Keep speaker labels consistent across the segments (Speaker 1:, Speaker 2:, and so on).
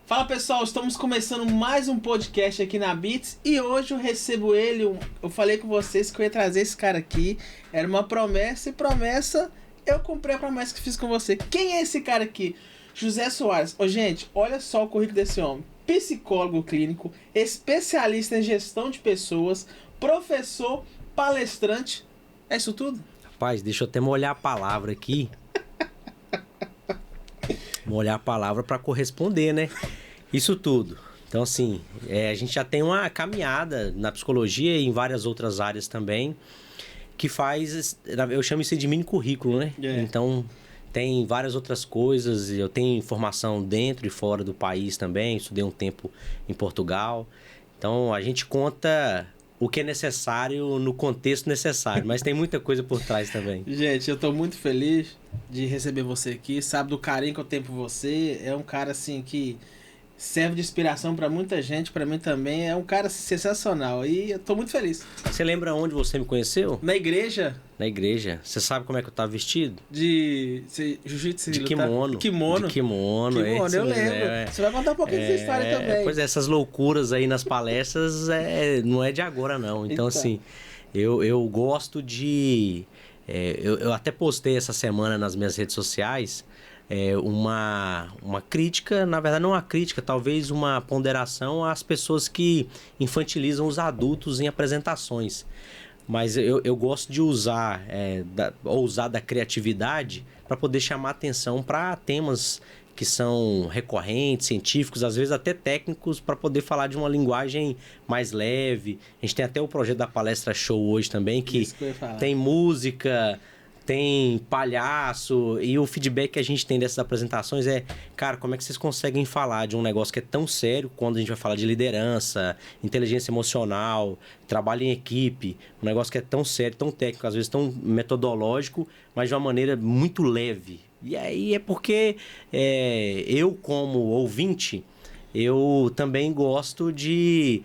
Speaker 1: Fala pessoal, estamos começando mais um podcast aqui na Beats e hoje eu recebo ele. Eu falei com vocês que eu ia trazer esse cara aqui, era uma promessa eu cumpri a promessa que fiz com você. Quem é esse cara aqui? José Soares. Gente, olha só o currículo desse homem: psicólogo clínico, especialista em gestão de pessoas, professor, palestrante. É isso tudo?
Speaker 2: Rapaz, deixa eu até molhar a palavra aqui. Molhar a palavra para corresponder, né? Isso tudo. Então, assim, a gente já tem uma caminhada na psicologia e em várias outras áreas também, que faz, eu chamo isso de mini currículo, né? Então, tem várias outras coisas. Eu tenho formação dentro e fora do país também. Estudei um tempo em Portugal. Então, a gente conta o que é necessário no contexto necessário, mas tem muita coisa por trás também.
Speaker 1: Gente, eu tô muito feliz de receber você aqui, sabe do carinho que eu tenho por você. É um cara assim que serve de inspiração pra muita gente, pra mim também. É um cara sensacional e eu tô muito feliz.
Speaker 2: Você lembra onde você me conheceu?
Speaker 1: Na igreja.
Speaker 2: Na igreja. Você sabe como é que eu tava vestido?
Speaker 1: De jiu-jitsu.
Speaker 2: De kimono.
Speaker 1: De kimono,
Speaker 2: Eu
Speaker 1: lembro. Você vai contar um pouquinho dessa história também.
Speaker 2: Pois é, essas loucuras aí nas palestras não é de agora não. Então, assim, eu gosto de... eu até postei essa semana nas minhas redes sociais uma crítica, na verdade não uma crítica, talvez uma ponderação às pessoas que infantilizam os adultos em apresentações. Mas eu gosto de usar da criatividade para poder chamar atenção para temas que são recorrentes, científicos, às vezes até técnicos, para poder falar de uma linguagem mais leve. A gente tem até o projeto da Palestra Show hoje também, que tem música, tem palhaço, e o feedback que a gente tem dessas apresentações cara, como é que vocês conseguem falar de um negócio que é tão sério quando a gente vai falar de liderança, inteligência emocional, trabalho em equipe, um negócio que é tão sério, tão técnico, às vezes tão metodológico, mas de uma maneira muito leve. E aí é porque eu, como ouvinte, eu também gosto de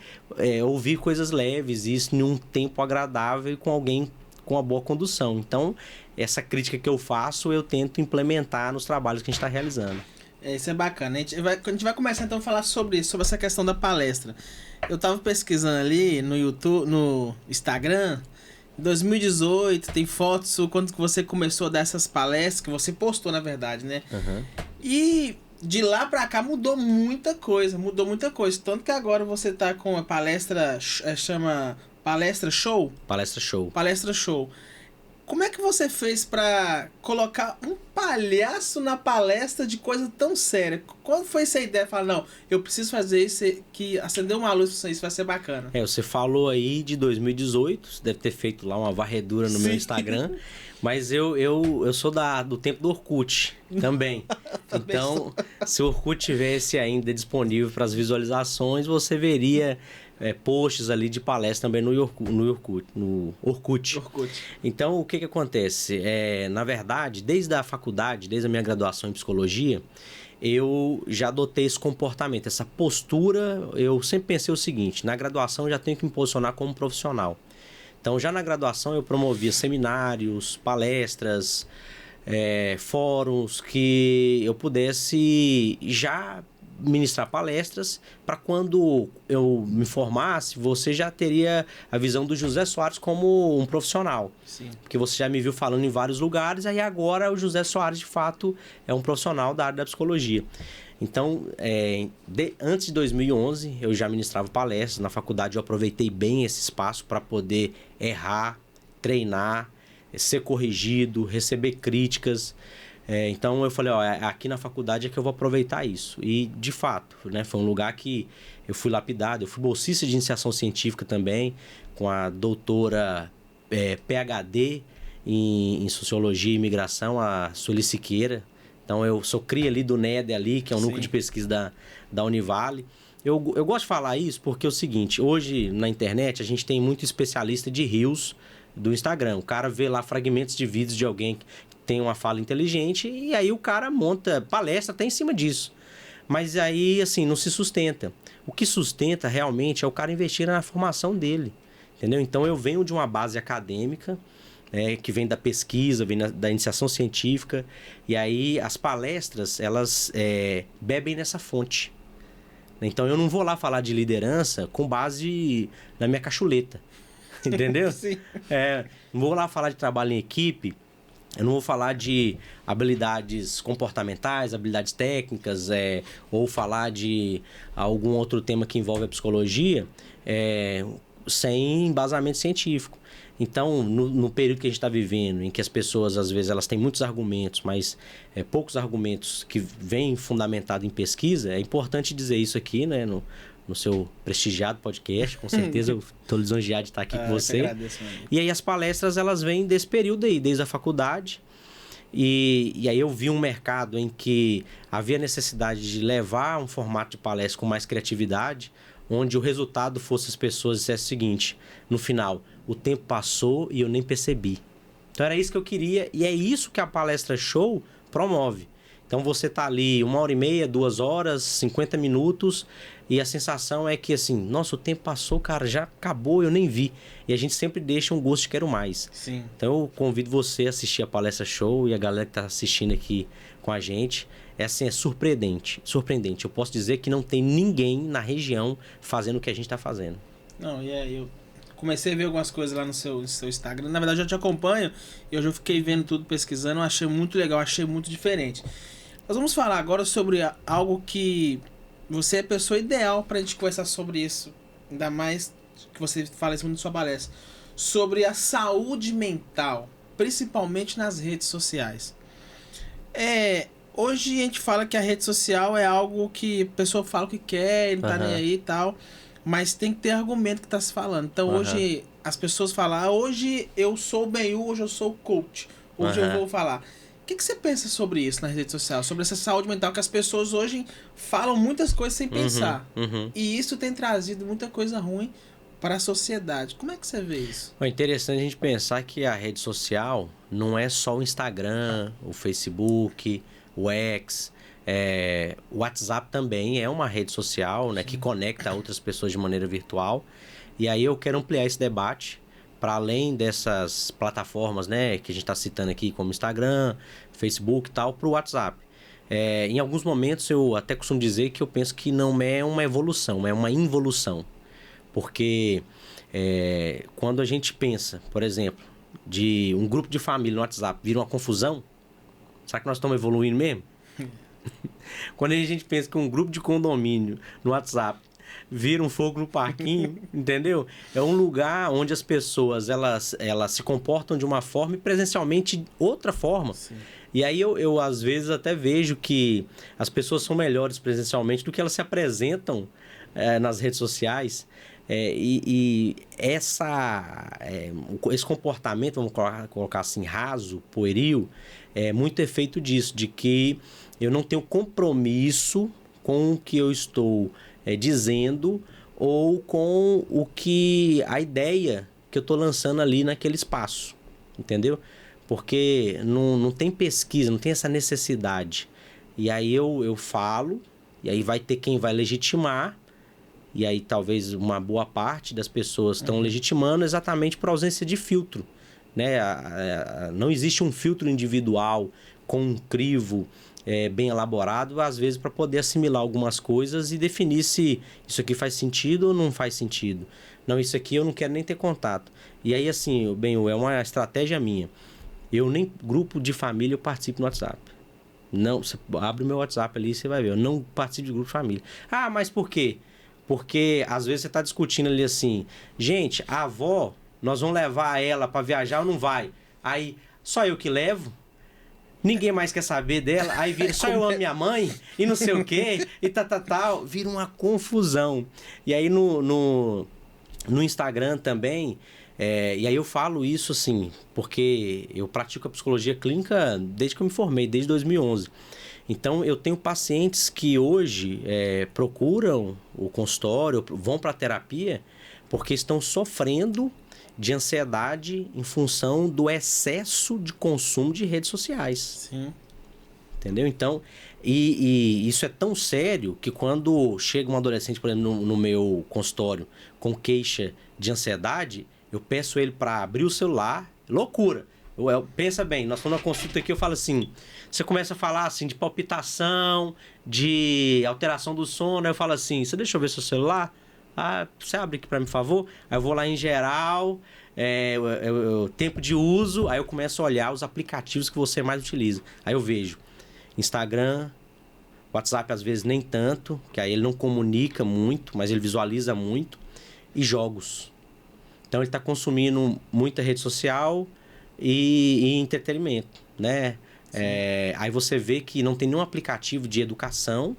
Speaker 2: ouvir coisas leves, isso em um tempo agradável e com alguém com uma boa condução. Então, essa crítica que eu faço, eu tento implementar nos trabalhos que a gente está realizando.
Speaker 1: Isso é bacana. A gente vai começar então a falar sobre isso, sobre essa questão da palestra. Eu estava pesquisando ali no YouTube, no Instagram, em 2018, tem fotos quando você começou a dar essas palestras, que você postou, na verdade, né?
Speaker 2: Uhum.
Speaker 1: E de lá pra cá mudou muita coisa. Tanto que agora você tá com a palestra, chama Palestra Show?
Speaker 2: Palestra Show.
Speaker 1: Palestra Show. Como é que você fez pra colocar um palhaço na palestra de coisa tão séria? Quando foi essa ideia? Falar, não, eu preciso fazer isso, que acender uma luz pra isso vai ser bacana.
Speaker 2: Você falou aí de 2018, você deve ter feito lá uma varredura no meu Instagram, mas eu sou do tempo do Orkut também. Então, se o Orkut tivesse ainda disponível para as visualizações, você veria posts ali de palestra também no Orkut. Então, o que acontece? Na verdade, desde a faculdade, desde a minha graduação em psicologia, eu já adotei esse comportamento, essa postura. Eu sempre pensei o seguinte: na graduação eu já tenho que me posicionar como profissional. Então, já na graduação eu promovia seminários, palestras, fóruns, que eu pudesse já ministrar palestras, para quando eu me formasse, você já teria a visão do José Soares como um profissional.
Speaker 1: Sim.
Speaker 2: Porque você já me viu falando em vários lugares, aí agora o José Soares, de fato, é um profissional da área da psicologia. Então, antes de 2011, eu já ministrava palestras. Na faculdade eu aproveitei bem esse espaço para poder errar, treinar, ser corrigido, receber críticas. Então eu falei, aqui na faculdade é que eu vou aproveitar isso. E de fato, né, foi um lugar que eu fui lapidado. Eu fui bolsista de iniciação científica também, com a doutora PhD em Sociologia e Imigração, a Sueli Siqueira. Então eu sou cria ali do NED ali, que é o núcleo de pesquisa da Univale. Eu gosto de falar isso porque é o seguinte: hoje na internet a gente tem muito especialista de reels do Instagram. O cara vê lá fragmentos de vídeos de alguém que tem uma fala inteligente e aí o cara monta palestra até em cima disso. Mas aí, assim, não se sustenta. O que sustenta realmente é o cara investir na formação dele, entendeu? Então eu venho de uma base acadêmica, que vem da pesquisa, vem da iniciação científica, e aí as palestras, elas bebem nessa fonte. Então eu não vou lá falar de liderança com base na minha cachuleta. Entendeu?
Speaker 1: Sim.
Speaker 2: Não vou lá falar de trabalho em equipe. Eu não vou falar de habilidades comportamentais, habilidades técnicas, ou falar de algum outro tema que envolve a psicologia, sem embasamento científico. Então, no período que a gente está vivendo, em que as pessoas, às vezes, elas têm muitos argumentos, mas poucos argumentos que vêm fundamentados em pesquisa, é importante dizer isso aqui, né, no seu prestigiado podcast. Com certeza eu estou lisonjeado de estar aqui com você.
Speaker 1: Eu agradeço,
Speaker 2: e aí as palestras, elas vêm desse período aí, desde a faculdade. E aí eu vi um mercado em que havia necessidade de levar um formato de palestra com mais criatividade, onde o resultado fosse as pessoas dissessem o seguinte, no final, o tempo passou e eu nem percebi. Então era isso que eu queria e é isso que a Palestra Show promove. Então você tá ali 1h30, 2 horas, 50 minutos e a sensação é que assim, nossa, o tempo passou, cara, já acabou, eu nem vi. E a gente sempre deixa um gosto de quero mais.
Speaker 1: Sim.
Speaker 2: Então eu convido você a assistir a Palestra Show e a galera que tá assistindo aqui com a gente. É assim, é surpreendente. Eu posso dizer que não tem ninguém na região fazendo o que a gente tá fazendo.
Speaker 1: Não, eu comecei a ver algumas coisas lá no seu Instagram. Na verdade, eu te acompanho e hoje eu fiquei vendo tudo, pesquisando. Eu achei muito legal, achei muito diferente. Nós vamos falar agora sobre algo que você é a pessoa ideal pra gente conversar sobre isso. Ainda mais que você fala isso muito na sua palestra. Sobre a saúde mental, principalmente nas redes sociais. Hoje a gente fala que a rede social é algo que a pessoa fala o que quer, não tá nem aí e tal. Mas tem que ter argumento que tá se falando. Então hoje as pessoas falam, hoje eu sou o Ben-Hu, hoje eu sou o coach. Hoje eu vou falar. O que você pensa sobre isso nas redes sociais? Sobre essa saúde mental que as pessoas hoje falam muitas coisas sem pensar. E isso tem trazido muita coisa ruim para a sociedade. Como é que você vê isso?
Speaker 2: É interessante a gente pensar que a rede social não é só o Instagram, o Facebook, o X. O WhatsApp também é uma rede social, né, que conecta outras pessoas de maneira virtual. E aí eu quero ampliar esse debate para além dessas plataformas, né, que a gente está citando aqui, como Instagram, Facebook e tal, para o WhatsApp. Em alguns momentos eu até costumo dizer que eu penso que não é uma evolução, é uma involução. Porque quando a gente pensa, por exemplo, de um grupo de família no WhatsApp vira uma confusão, será que nós estamos evoluindo mesmo? Quando a gente pensa que um grupo de condomínio no WhatsApp vira um fogo no parquinho, entendeu? É um lugar onde as pessoas elas se comportam de uma forma e presencialmente de outra forma. Sim. E aí eu às vezes até vejo que as pessoas são melhores presencialmente do que elas se apresentam nas redes sociais. E esse comportamento, vamos colocar assim, raso, pueril, é muito efeito disso, de que eu não tenho compromisso com o que eu estou dizendo ou com a ideia que eu estou lançando ali naquele espaço, entendeu? Porque não tem pesquisa, não tem essa necessidade. E aí eu falo, e aí vai ter quem vai legitimar, e aí talvez uma boa parte das pessoas estão legitimando exatamente por ausência de filtro, né? Não existe um filtro individual com um crivo bem elaborado, às vezes para poder assimilar algumas coisas e definir se isso aqui faz sentido ou não faz sentido. Não, isso aqui eu não quero nem ter contato. E aí assim, é uma estratégia minha. Eu nem grupo de família eu participo no WhatsApp. Não, você abre o meu WhatsApp ali e você vai ver. Eu não participo de grupo de família. Ah, mas por quê? Porque às vezes você está discutindo ali assim, gente, a avó, nós vamos levar ela para viajar ou não vai? Aí, só eu que levo? Ninguém mais quer saber dela, aí vira só eu amo minha mãe e não sei o quê, e tal, vira uma confusão. E aí no Instagram também, e aí eu falo isso assim, porque eu pratico a psicologia clínica desde que eu me formei, desde 2011. Então eu tenho pacientes que hoje procuram o consultório, vão para a terapia, porque estão sofrendo de ansiedade em função do excesso de consumo de redes sociais.
Speaker 1: Sim.
Speaker 2: Entendeu? Então, e isso é tão sério que quando chega um adolescente, por exemplo, no meu consultório com queixa de ansiedade, eu peço ele para abrir o celular, loucura, Pensa bem, nós estamos numa consulta aqui, eu falo assim, você começa a falar assim de palpitação, de alteração do sono, aí eu falo assim, você deixa eu ver seu celular? Ah, você abre aqui para mim, por favor? Aí eu vou lá em geral, tempo de uso, aí eu começo a olhar os aplicativos que você mais utiliza. Aí eu vejo Instagram, WhatsApp às vezes nem tanto, que aí ele não comunica muito, mas ele visualiza muito, e jogos. Então ele está consumindo muita rede social e entretenimento, né? Aí você vê que não tem nenhum aplicativo de educação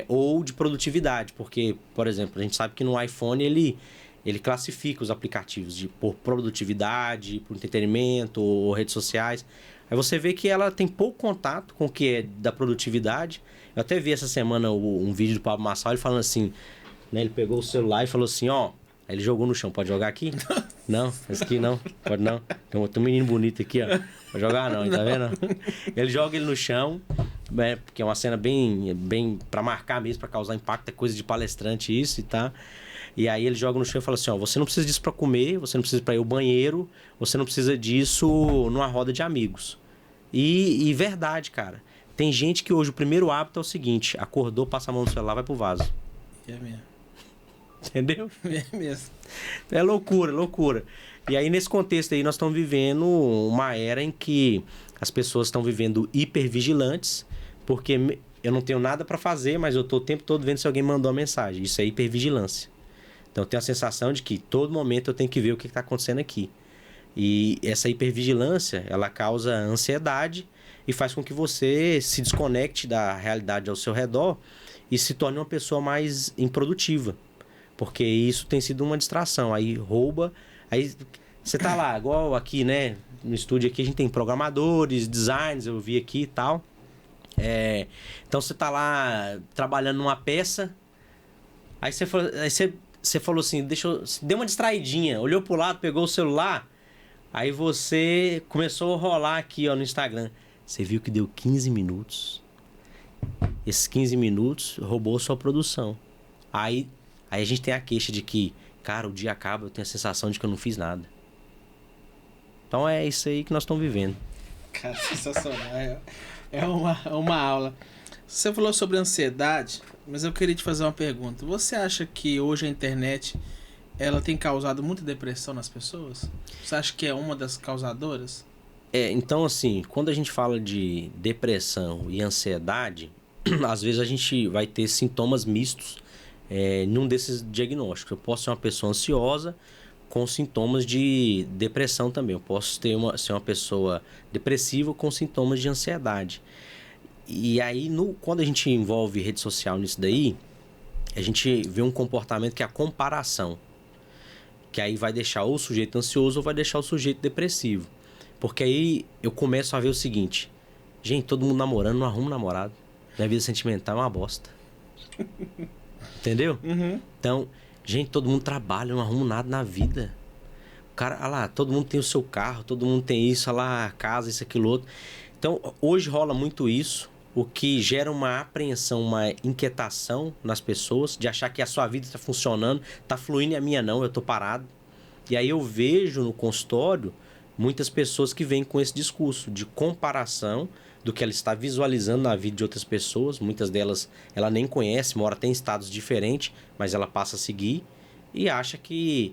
Speaker 2: ou de produtividade, porque, por exemplo, a gente sabe que no iPhone ele classifica os aplicativos por produtividade, por entretenimento ou redes sociais. Aí você vê que ela tem pouco contato com o que é da produtividade. Eu até vi essa semana um vídeo do Pablo Marçal, ele falando assim, né? Ele pegou o celular e falou assim, ó, aí ele jogou no chão, pode jogar aqui? Não, esse aqui não, pode não. Tem um menino bonito aqui, ó. Pode jogar não, tá vendo? Ele joga ele no chão, né? Porque é uma cena bem pra marcar mesmo, pra causar impacto, é coisa de palestrante isso e tá. E aí ele joga no chão e fala assim, ó, você não precisa disso pra comer, você não precisa pra ir ao banheiro, você não precisa disso numa roda de amigos. E verdade, cara. Tem gente que hoje o primeiro hábito é o seguinte, acordou, passa a mão no celular, vai pro vaso.
Speaker 1: É mesmo.
Speaker 2: Entendeu?
Speaker 1: É mesmo.
Speaker 2: É loucura, loucura. E aí, nesse contexto aí, nós estamos vivendo uma era em que as pessoas estão vivendo hipervigilantes, porque eu não tenho nada para fazer, mas eu estou o tempo todo vendo se alguém mandou uma mensagem. Isso é hipervigilância. Então, eu tenho a sensação de que todo momento eu tenho que ver o que está acontecendo aqui. E essa hipervigilância, ela causa ansiedade e faz com que você se desconecte da realidade ao seu redor e se torne uma pessoa mais improdutiva. Porque isso tem sido uma distração. Aí rouba. Aí você tá lá, igual aqui, né? No estúdio aqui a gente tem programadores, designers, eu vi aqui e tal. Então você tá lá trabalhando numa peça. Aí você falou assim, deu uma distraidinha, olhou pro lado, pegou o celular. Aí você começou a rolar aqui, ó, no Instagram. Você viu que deu 15 minutos. Esses 15 minutos roubou sua produção. Aí a gente tem a queixa de que, cara, o dia acaba, eu tenho a sensação de que eu não fiz nada. Então é isso aí que nós estamos vivendo.
Speaker 1: Cara, sensacional. É uma aula. Você falou sobre ansiedade, mas eu queria te fazer uma pergunta. Você acha que hoje a internet ela tem causado muita depressão nas pessoas? Você acha que é uma das causadoras?
Speaker 2: Então assim, quando a gente fala de depressão e ansiedade, às vezes a gente vai ter sintomas mistos num desses diagnósticos. Eu posso ser uma pessoa ansiosa com sintomas de depressão também. Eu posso ser uma pessoa depressiva com sintomas de ansiedade. E aí, quando a gente envolve rede social nisso daí, a gente vê um comportamento que é a comparação. Que aí vai deixar ou o sujeito ansioso ou vai deixar o sujeito depressivo. Porque aí eu começo a ver o seguinte: gente, todo mundo namorando, não arruma namorado. Minha vida sentimental é uma bosta. Entendeu?
Speaker 1: Uhum.
Speaker 2: Então, gente, todo mundo trabalha, não arruma nada na vida. O cara, olha lá, todo mundo tem o seu carro, todo mundo tem isso, olha lá, casa, isso, aquilo, outro. Então, hoje rola muito isso, o que gera uma apreensão, uma inquietação nas pessoas, de achar que a sua vida está funcionando, está fluindo e a minha não, eu estou parado. E aí eu vejo no consultório muitas pessoas que vêm com esse discurso de comparação do que ela está visualizando na vida de outras pessoas. Muitas delas ela nem conhece, mora até em estados diferentes, mas ela passa a seguir e acha que,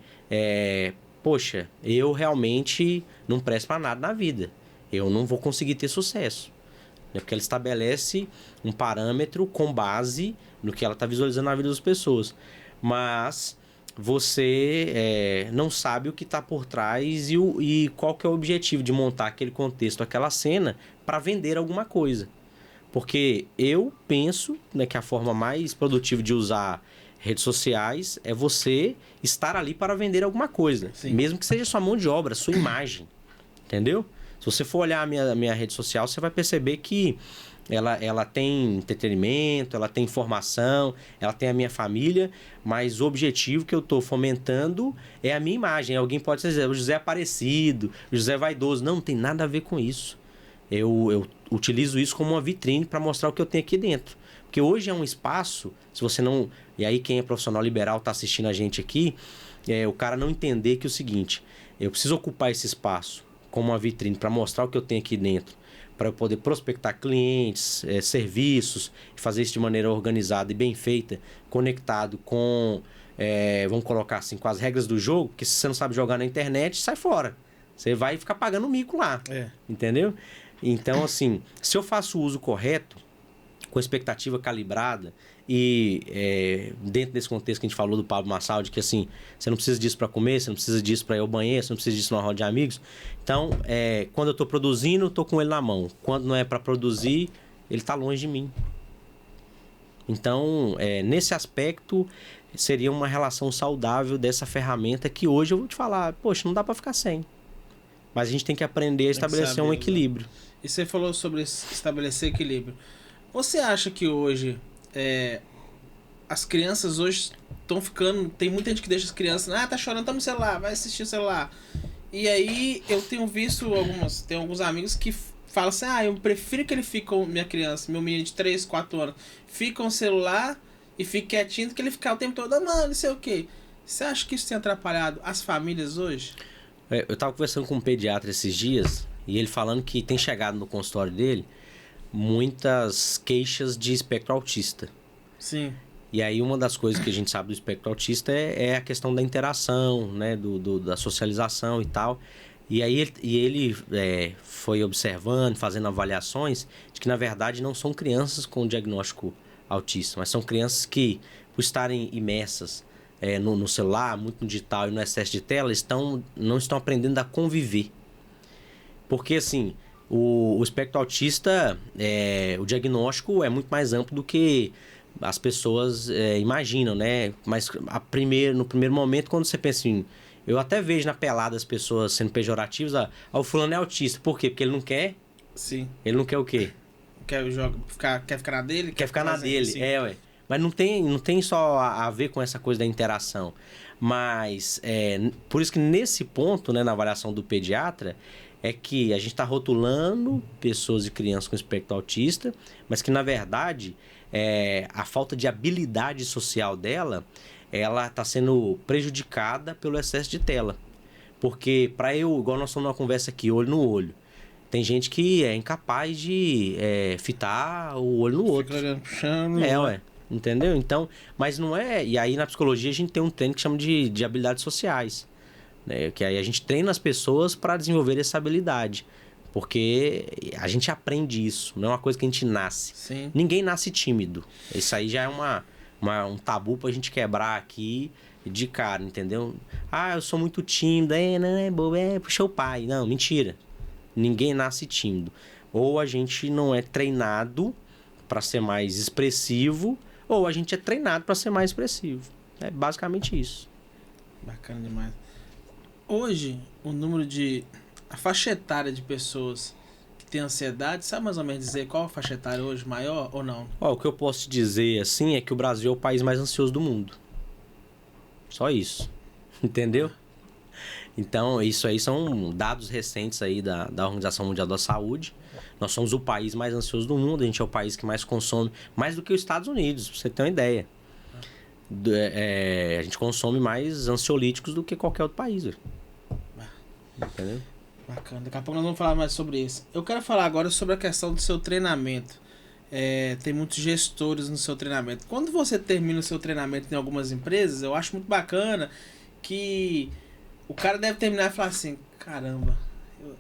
Speaker 2: poxa, eu realmente não presto para nada na vida. Eu não vou conseguir ter sucesso. Porque ela estabelece um parâmetro com base no que ela está visualizando na vida das pessoas. Mas você não sabe o que está por trás e qual que é o objetivo de montar aquele contexto, aquela cena, para vender alguma coisa. Porque eu penso, né, que a forma mais produtiva de usar redes sociais é você estar ali para vender alguma coisa. Sim. Mesmo que seja sua mão de obra, sua imagem. Entendeu? Se você for olhar a minha rede social, você vai perceber que ela tem entretenimento, ela tem informação, ela tem a minha família, mas o objetivo que eu estou fomentando é a minha imagem. Alguém pode dizer, o José é Aparecido, o José é vaidoso. Não tem nada a ver com isso. Eu utilizo isso como uma vitrine para mostrar o que eu tenho aqui dentro. Porque hoje é um espaço, se você não... E aí quem é profissional liberal está assistindo a gente aqui, o cara não entender que é o seguinte: eu preciso ocupar esse espaço como uma vitrine para mostrar o que eu tenho aqui dentro, para eu poder prospectar clientes, serviços, fazer isso de maneira organizada e bem feita, conectado com, vamos colocar assim, com as regras do jogo, porque se você não sabe jogar na internet, sai fora. Você vai ficar pagando mico lá, entendeu? Então, assim, se eu faço o uso correto, com expectativa calibrada e dentro desse contexto que a gente falou do Pablo Marçal, de que assim, você não precisa disso para comer, você não precisa disso para ir ao banheiro, você não precisa disso numa roda de amigos. Então, quando eu estou produzindo, eu estou com ele na mão. Quando não é para produzir, ele está longe de mim. Então, nesse aspecto, seria uma relação saudável dessa ferramenta que hoje eu vou te falar, poxa, não dá para ficar sem. Mas a gente tem que aprender a estabelecer um equilíbrio.
Speaker 1: E você falou sobre estabelecer equilíbrio. Você acha que hoje as crianças hoje estão ficando... Tem muita gente que deixa as crianças... tá chorando, tá no celular, vai assistir o celular. E aí eu tenho visto tem alguns amigos que falam assim, eu prefiro que ele fique com minha criança, meu menino de 3, 4 anos, fique com o celular e fique quietinho do que ele ficar o tempo todo, não sei o quê. Você acha que isso tem atrapalhado as famílias hoje?
Speaker 2: Eu estava conversando com um pediatra esses dias e ele falando que tem chegado no consultório dele muitas queixas de espectro autista.
Speaker 1: Sim.
Speaker 2: E aí uma das coisas que a gente sabe do espectro autista é a questão da interação, né, da socialização e tal. E aí ele foi observando, fazendo avaliações de que na verdade não são crianças com diagnóstico autista, mas são crianças que, por estarem imersas no celular, muito no digital e no excesso de tela, não estão aprendendo a conviver. Porque assim, o espectro autista, o diagnóstico é muito mais amplo do que as pessoas imaginam, né? Mas no primeiro momento, quando você pensa em... Eu até vejo na pelada as pessoas sendo pejorativas, o fulano é autista. Por quê? Porque ele não quer...
Speaker 1: Sim.
Speaker 2: Ele não quer o quê?
Speaker 1: Quer ficar na dele?
Speaker 2: Quer ficar na dele, assim. Ué. Mas não tem só a ver com essa coisa da interação. Mas, por isso que nesse ponto, né, na avaliação do pediatra, é que a gente está rotulando pessoas e crianças com espectro autista, mas que, na verdade, a falta de habilidade social dela, ela está sendo prejudicada pelo excesso de tela. Porque, igual nós estamos numa conversa aqui, olho no olho, tem gente que é incapaz de fitar o olho no outro.
Speaker 1: Fica olhando pro chão.
Speaker 2: Ué. Entendeu? Então, mas não é... E aí na psicologia a gente tem um treino que chama de habilidades sociais, né? Que aí a gente treina as pessoas para desenvolver essa habilidade. Porque a gente aprende isso, não é uma coisa que a gente nasce.
Speaker 1: Sim.
Speaker 2: Ninguém nasce tímido. Isso aí já é um tabu pra gente quebrar aqui de cara, entendeu? Eu sou muito tímido, não é bobo, puxa o pai. Não, mentira. Ninguém nasce tímido. Ou a gente não é treinado para ser mais expressivo, ou a gente é treinado para ser mais expressivo. É basicamente isso.
Speaker 1: Bacana demais. Hoje, a faixa etária de pessoas que têm ansiedade, sabe mais ou menos dizer qual a faixa etária hoje, maior ou não?
Speaker 2: O que eu posso te dizer assim é que o Brasil é o país mais ansioso do mundo. Só isso. Entendeu? Então, isso aí são dados recentes aí da Organização Mundial da Saúde. Nós somos o país mais ansioso do mundo, a gente é o país que mais consome, mais do que os Estados Unidos, pra você ter uma ideia. A gente consome mais ansiolíticos do que qualquer outro país. Entendeu?
Speaker 1: Bacana, daqui a pouco nós vamos falar mais sobre isso. Eu quero falar agora sobre a questão do seu treinamento. Tem muitos gestores no seu treinamento. Quando você termina o seu treinamento em algumas empresas, eu acho muito bacana que o cara deve terminar e falar assim, caramba,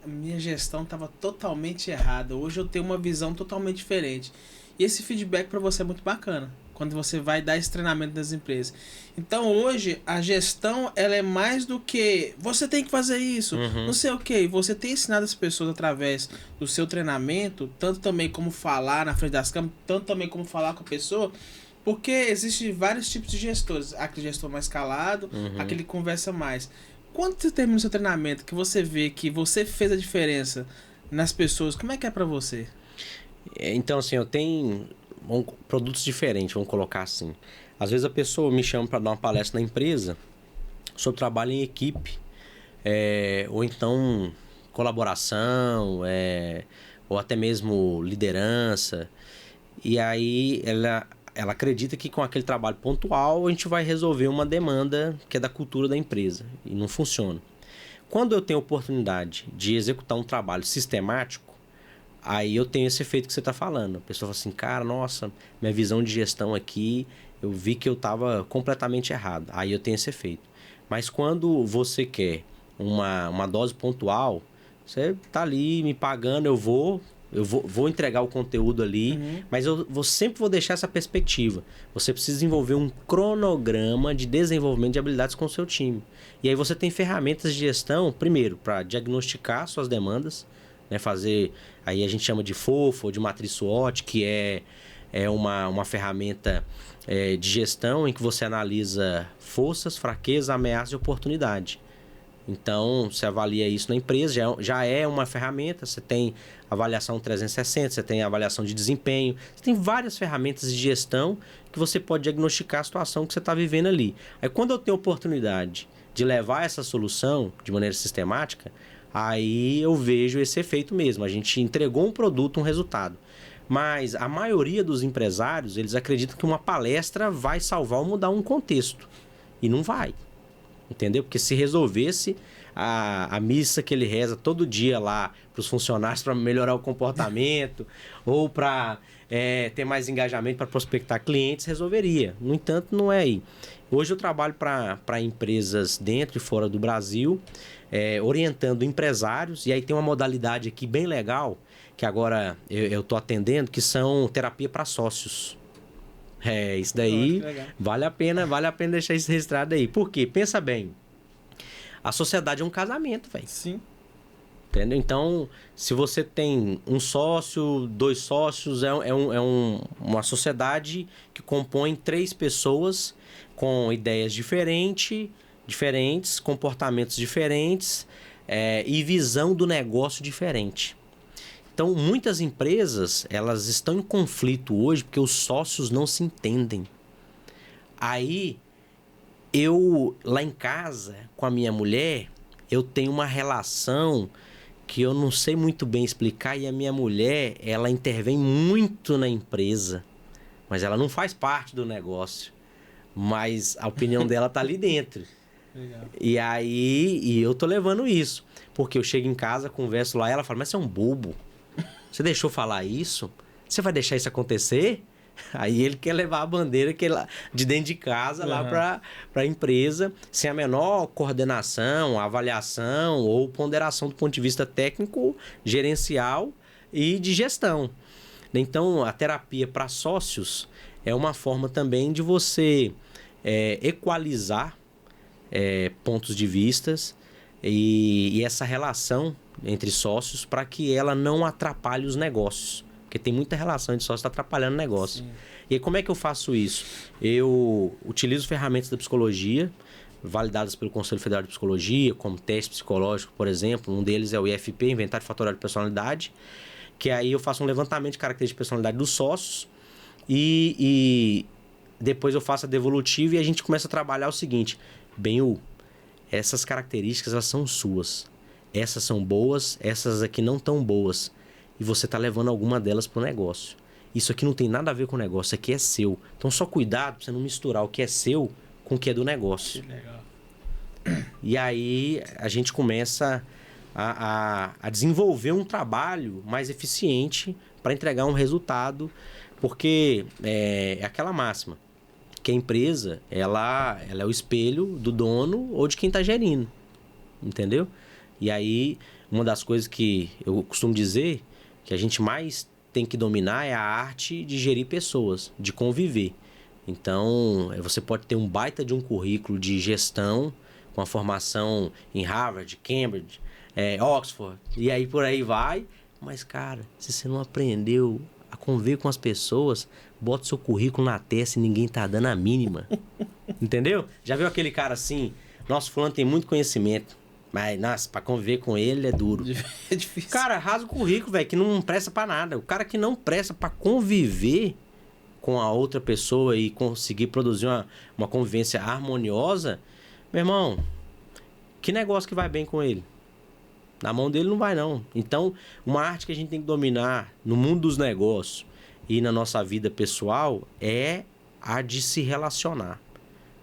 Speaker 1: a minha gestão estava totalmente errada. Hoje eu tenho uma visão totalmente diferente. E esse feedback para você é muito bacana, quando você vai dar esse treinamento das empresas. Então hoje a gestão ela é mais do que você tem que fazer isso, não sei o que. Você tem ensinado as pessoas através do seu treinamento, tanto também como falar na frente das câmeras, tanto também como falar com a pessoa. Porque existem vários tipos de gestores. Aquele gestor mais calado, aquele que conversa mais. Quando você termina o seu treinamento, que você vê que você fez a diferença nas pessoas, como é que é pra você?
Speaker 2: Então, assim, eu tenho produtos diferentes, vamos colocar assim. Às vezes a pessoa me chama para dar uma palestra na empresa sobre trabalho em equipe, ou então colaboração, ou até mesmo liderança. E aí ela acredita que com aquele trabalho pontual a gente vai resolver uma demanda que é da cultura da empresa. E não funciona. Quando eu tenho oportunidade de executar um trabalho sistemático, aí eu tenho esse efeito que você está falando. A pessoa fala assim, cara, nossa, minha visão de gestão aqui, eu vi que eu estava completamente errado. Aí eu tenho esse efeito. Mas quando você quer uma dose pontual, você tá ali me pagando, eu vou entregar o conteúdo ali, mas sempre vou deixar essa perspectiva. Você precisa desenvolver um cronograma de desenvolvimento de habilidades com o seu time. E aí você tem ferramentas de gestão, primeiro, para diagnosticar suas demandas, né, fazer, aí a gente chama de FOFO, ou de matriz SWOT, que é uma ferramenta de gestão em que você analisa forças, fraquezas, ameaças e oportunidade. Então, você avalia isso na empresa, já é uma ferramenta, você tem avaliação 360, você tem avaliação de desempenho, você tem várias ferramentas de gestão que você pode diagnosticar a situação que você está vivendo ali. Aí, quando eu tenho oportunidade de levar essa solução de maneira sistemática, aí eu vejo esse efeito mesmo. A gente entregou um produto, um resultado. Mas a maioria dos empresários, eles acreditam que uma palestra vai salvar ou mudar um contexto. E não vai. Entendeu? Porque se resolvesse a missa que ele reza todo dia lá para os funcionários para melhorar o comportamento ou para ter mais engajamento para prospectar clientes, resolveria. No entanto, não é aí. Hoje eu trabalho para empresas dentro e fora do Brasil, orientando empresários, e aí tem uma modalidade aqui bem legal, que agora eu estou atendendo, que são terapia para sócios. Isso daí vale a pena deixar isso registrado aí. Por quê? Pensa bem. A sociedade é um casamento, velho.
Speaker 1: Sim.
Speaker 2: Entendeu? Então, se você tem um sócio, 2 sócios, uma sociedade que compõe 3 pessoas com ideias diferentes, comportamentos diferentes e visão do negócio diferente. Então, muitas empresas, elas estão em conflito hoje porque os sócios não se entendem. Aí, lá em casa, com a minha mulher, eu tenho uma relação que eu não sei muito bem explicar, e a minha mulher, ela intervém muito na empresa, mas ela não faz parte do negócio. Mas a opinião dela tá ali dentro.
Speaker 1: Legal.
Speaker 2: E aí, eu tô levando isso. Porque eu chego em casa, converso lá, e ela fala, mas você é um bobo. Você deixou falar isso? Você vai deixar isso acontecer? Aí ele quer levar a bandeira de dentro de casa lá para a empresa, sem a menor coordenação, avaliação ou ponderação do ponto de vista técnico, gerencial e de gestão. Então, a terapia para sócios é uma forma também de você equalizar pontos de vistas e essa relação entre sócios para que ela não atrapalhe os negócios. Porque tem muita relação entre sócios que está atrapalhando o negócio. Sim. E aí, como é que eu faço isso? Eu utilizo ferramentas da psicologia, validadas pelo Conselho Federal de Psicologia, como teste psicológico, por exemplo. Um deles é o IFP, Inventário Fatorial de Personalidade, que aí eu faço um levantamento de características de personalidade dos sócios e depois eu faço a devolutiva e a gente começa a trabalhar o seguinte: essas características, elas são suas. Essas são boas, essas aqui não tão boas. E você está levando alguma delas para o negócio. Isso aqui não tem nada a ver com o negócio, isso aqui é seu. Então, só cuidado para você não misturar o que é seu com o que é do negócio.
Speaker 1: Que legal.
Speaker 2: E aí, a gente começa a desenvolver um trabalho mais eficiente para entregar um resultado, porque é aquela máxima, que a empresa, ela é o espelho do dono ou de quem está gerindo. Entendeu? E aí, uma das coisas que eu costumo dizer, que a gente mais tem que dominar, é a arte de gerir pessoas, de conviver. Então, você pode ter um baita de um currículo de gestão, com a formação em Harvard, Cambridge, Oxford, e aí por aí vai. Mas, cara, se você não aprendeu a conviver com as pessoas, bota seu currículo na testa e ninguém tá dando a mínima. Entendeu? Já viu aquele cara assim, nossa, fulano tem muito conhecimento, mas, nossa, pra conviver com ele é duro.
Speaker 1: É difícil.
Speaker 2: Cara, rasga o currículo, velho, que não presta pra nada. O cara que não presta pra conviver com a outra pessoa e conseguir produzir uma convivência harmoniosa, meu irmão, que negócio que vai bem com ele? Na mão dele não vai, não. Então, uma arte que a gente tem que dominar no mundo dos negócios e na nossa vida pessoal é a de se relacionar,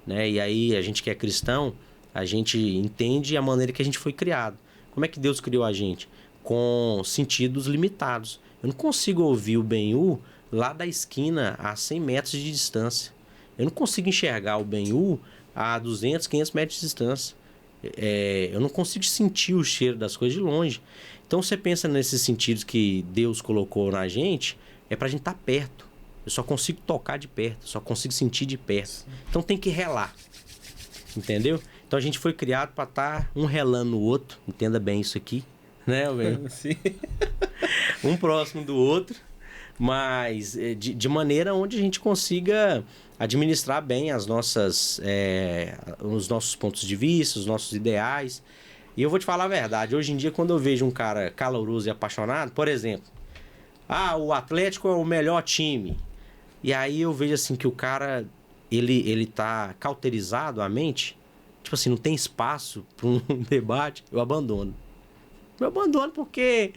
Speaker 2: né? E aí, a gente que é cristão, A gente entende a maneira que a gente foi criado. Como é que Deus criou a gente? Com sentidos limitados. Eu não consigo ouvir o Ben-Hu lá da esquina a 100 metros de distância. Eu não consigo enxergar o Ben-Hu a 200, 500 metros de distância. Eu não consigo sentir o cheiro das coisas de longe. Então você pensa nesses sentidos que Deus colocou na gente, é pra gente estar perto. Eu só consigo tocar de perto, só consigo sentir de perto. Então tem que relar. Entendeu? Então a gente foi criado para estar um relando no outro. Entenda bem isso aqui, né, velho? Sim. Um próximo do outro, mas de maneira onde a gente consiga administrar bem os nossos pontos de vista, os nossos ideais. E eu vou te falar a verdade, hoje em dia quando eu vejo um cara caloroso e apaixonado, por exemplo, o Atlético é o melhor time. E aí eu vejo assim que o cara, ele tá cauterizado a mente, tipo assim, não tem espaço para um debate, eu abandono. Eu abandono porque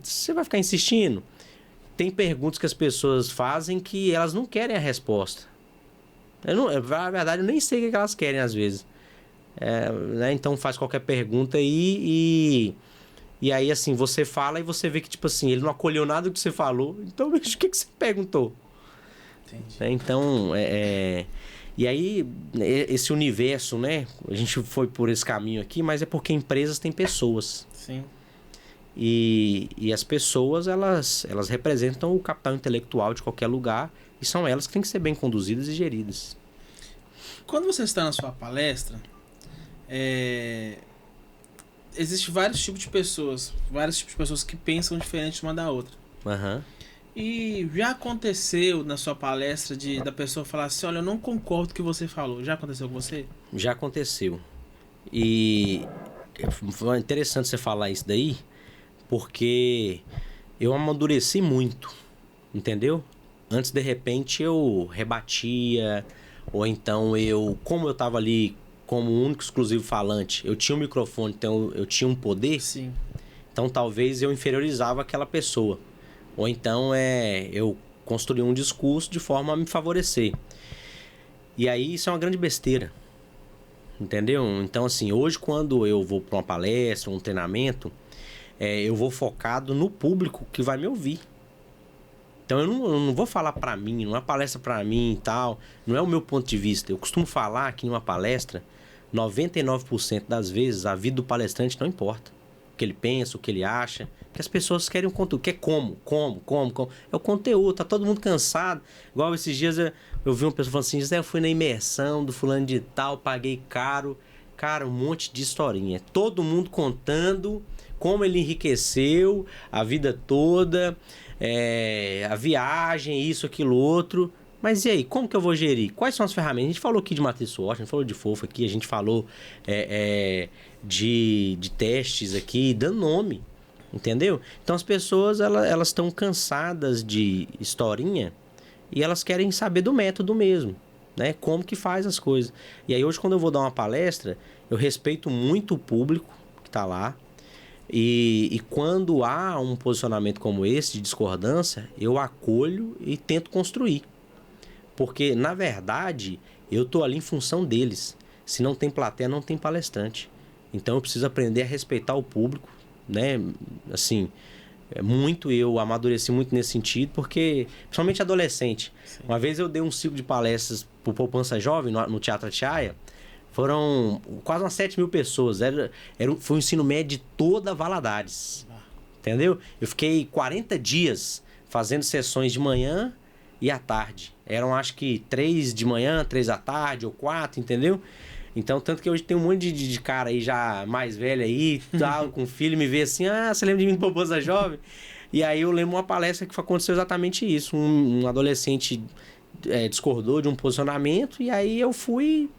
Speaker 2: você vai ficar insistindo. Tem perguntas que as pessoas fazem que elas não querem a resposta. Na verdade, eu nem sei o que elas querem às vezes. Né? Então faz qualquer pergunta aí e aí assim, você fala e você vê que tipo assim, ele não acolheu nada do que você falou. Então, o que você perguntou? Entendi. Então, e aí, esse universo, né? A gente foi por esse caminho aqui, mas é porque empresas têm pessoas.
Speaker 1: Sim.
Speaker 2: E as pessoas, elas representam o capital intelectual de qualquer lugar e são elas que têm que ser bem conduzidas e geridas.
Speaker 1: Quando você está na sua palestra, existem vários tipos de pessoas que pensam diferente uma da outra.
Speaker 2: Uhum.
Speaker 1: E já aconteceu na sua palestra da pessoa falar assim, olha, eu não concordo com o que você falou. Já aconteceu com você?
Speaker 2: Já aconteceu. E foi interessante você falar isso daí, porque eu amadureci muito, entendeu? Antes, de repente, eu rebatia, ou então como eu estava ali como único exclusivo falante, eu tinha um microfone, então eu tinha um poder.
Speaker 1: Sim.
Speaker 2: Então talvez eu inferiorizava aquela pessoa. Ou então eu construía um discurso de forma a me favorecer. E aí isso é uma grande besteira. Entendeu? Então assim, hoje quando eu vou para uma palestra, um treinamento, eu vou focado no público que vai me ouvir. Então eu não vou falar para mim, não é palestra para mim e tal, não é o meu ponto de vista. Eu costumo falar que em uma palestra, 99% das vezes a vida do palestrante não importa. O que ele pensa, o que ele acha, que as pessoas querem o conteúdo, que é como. É o conteúdo, tá todo mundo cansado. Igual esses dias eu vi uma pessoa falando assim, José, eu fui na imersão do fulano de tal, paguei caro. Cara, um monte de historinha. Todo mundo contando como ele enriqueceu a vida toda, a viagem, isso, aquilo, outro. Mas e aí, como que eu vou gerir? Quais são as ferramentas? A gente falou aqui de matriz SWOT, a gente falou de FOFA aqui, a gente falou de testes aqui, dando nome, entendeu? Então as pessoas, elas estão cansadas de historinha e elas querem saber do método mesmo, né? Como que faz as coisas. E aí hoje quando eu vou dar uma palestra, eu respeito muito o público que está lá. E quando há um posicionamento como esse de discordância, eu acolho e tento construir. Porque, na verdade, eu estou ali em função deles. Se não tem plateia, não tem palestrante. Então, eu preciso aprender a respeitar o público, né? Assim, eu amadureci muito nesse sentido, porque, principalmente adolescente. Sim. Uma vez eu dei um ciclo de palestras para o Poupança Jovem, no Teatro Atiaia. Foram quase umas 7 mil pessoas. Foi um ensino médio de toda Valadares. Entendeu? Eu fiquei 40 dias fazendo sessões de manhã e à tarde. Eram acho que 3 de manhã, 3 à tarde ou 4, entendeu? Então, tanto que hoje tem um monte de cara aí já mais velho aí, tal, com filho, me vê assim, você lembra de mim do Poupança Jovem? E aí eu lembro uma palestra que aconteceu exatamente isso. Um adolescente discordou de um posicionamento e aí eu fui,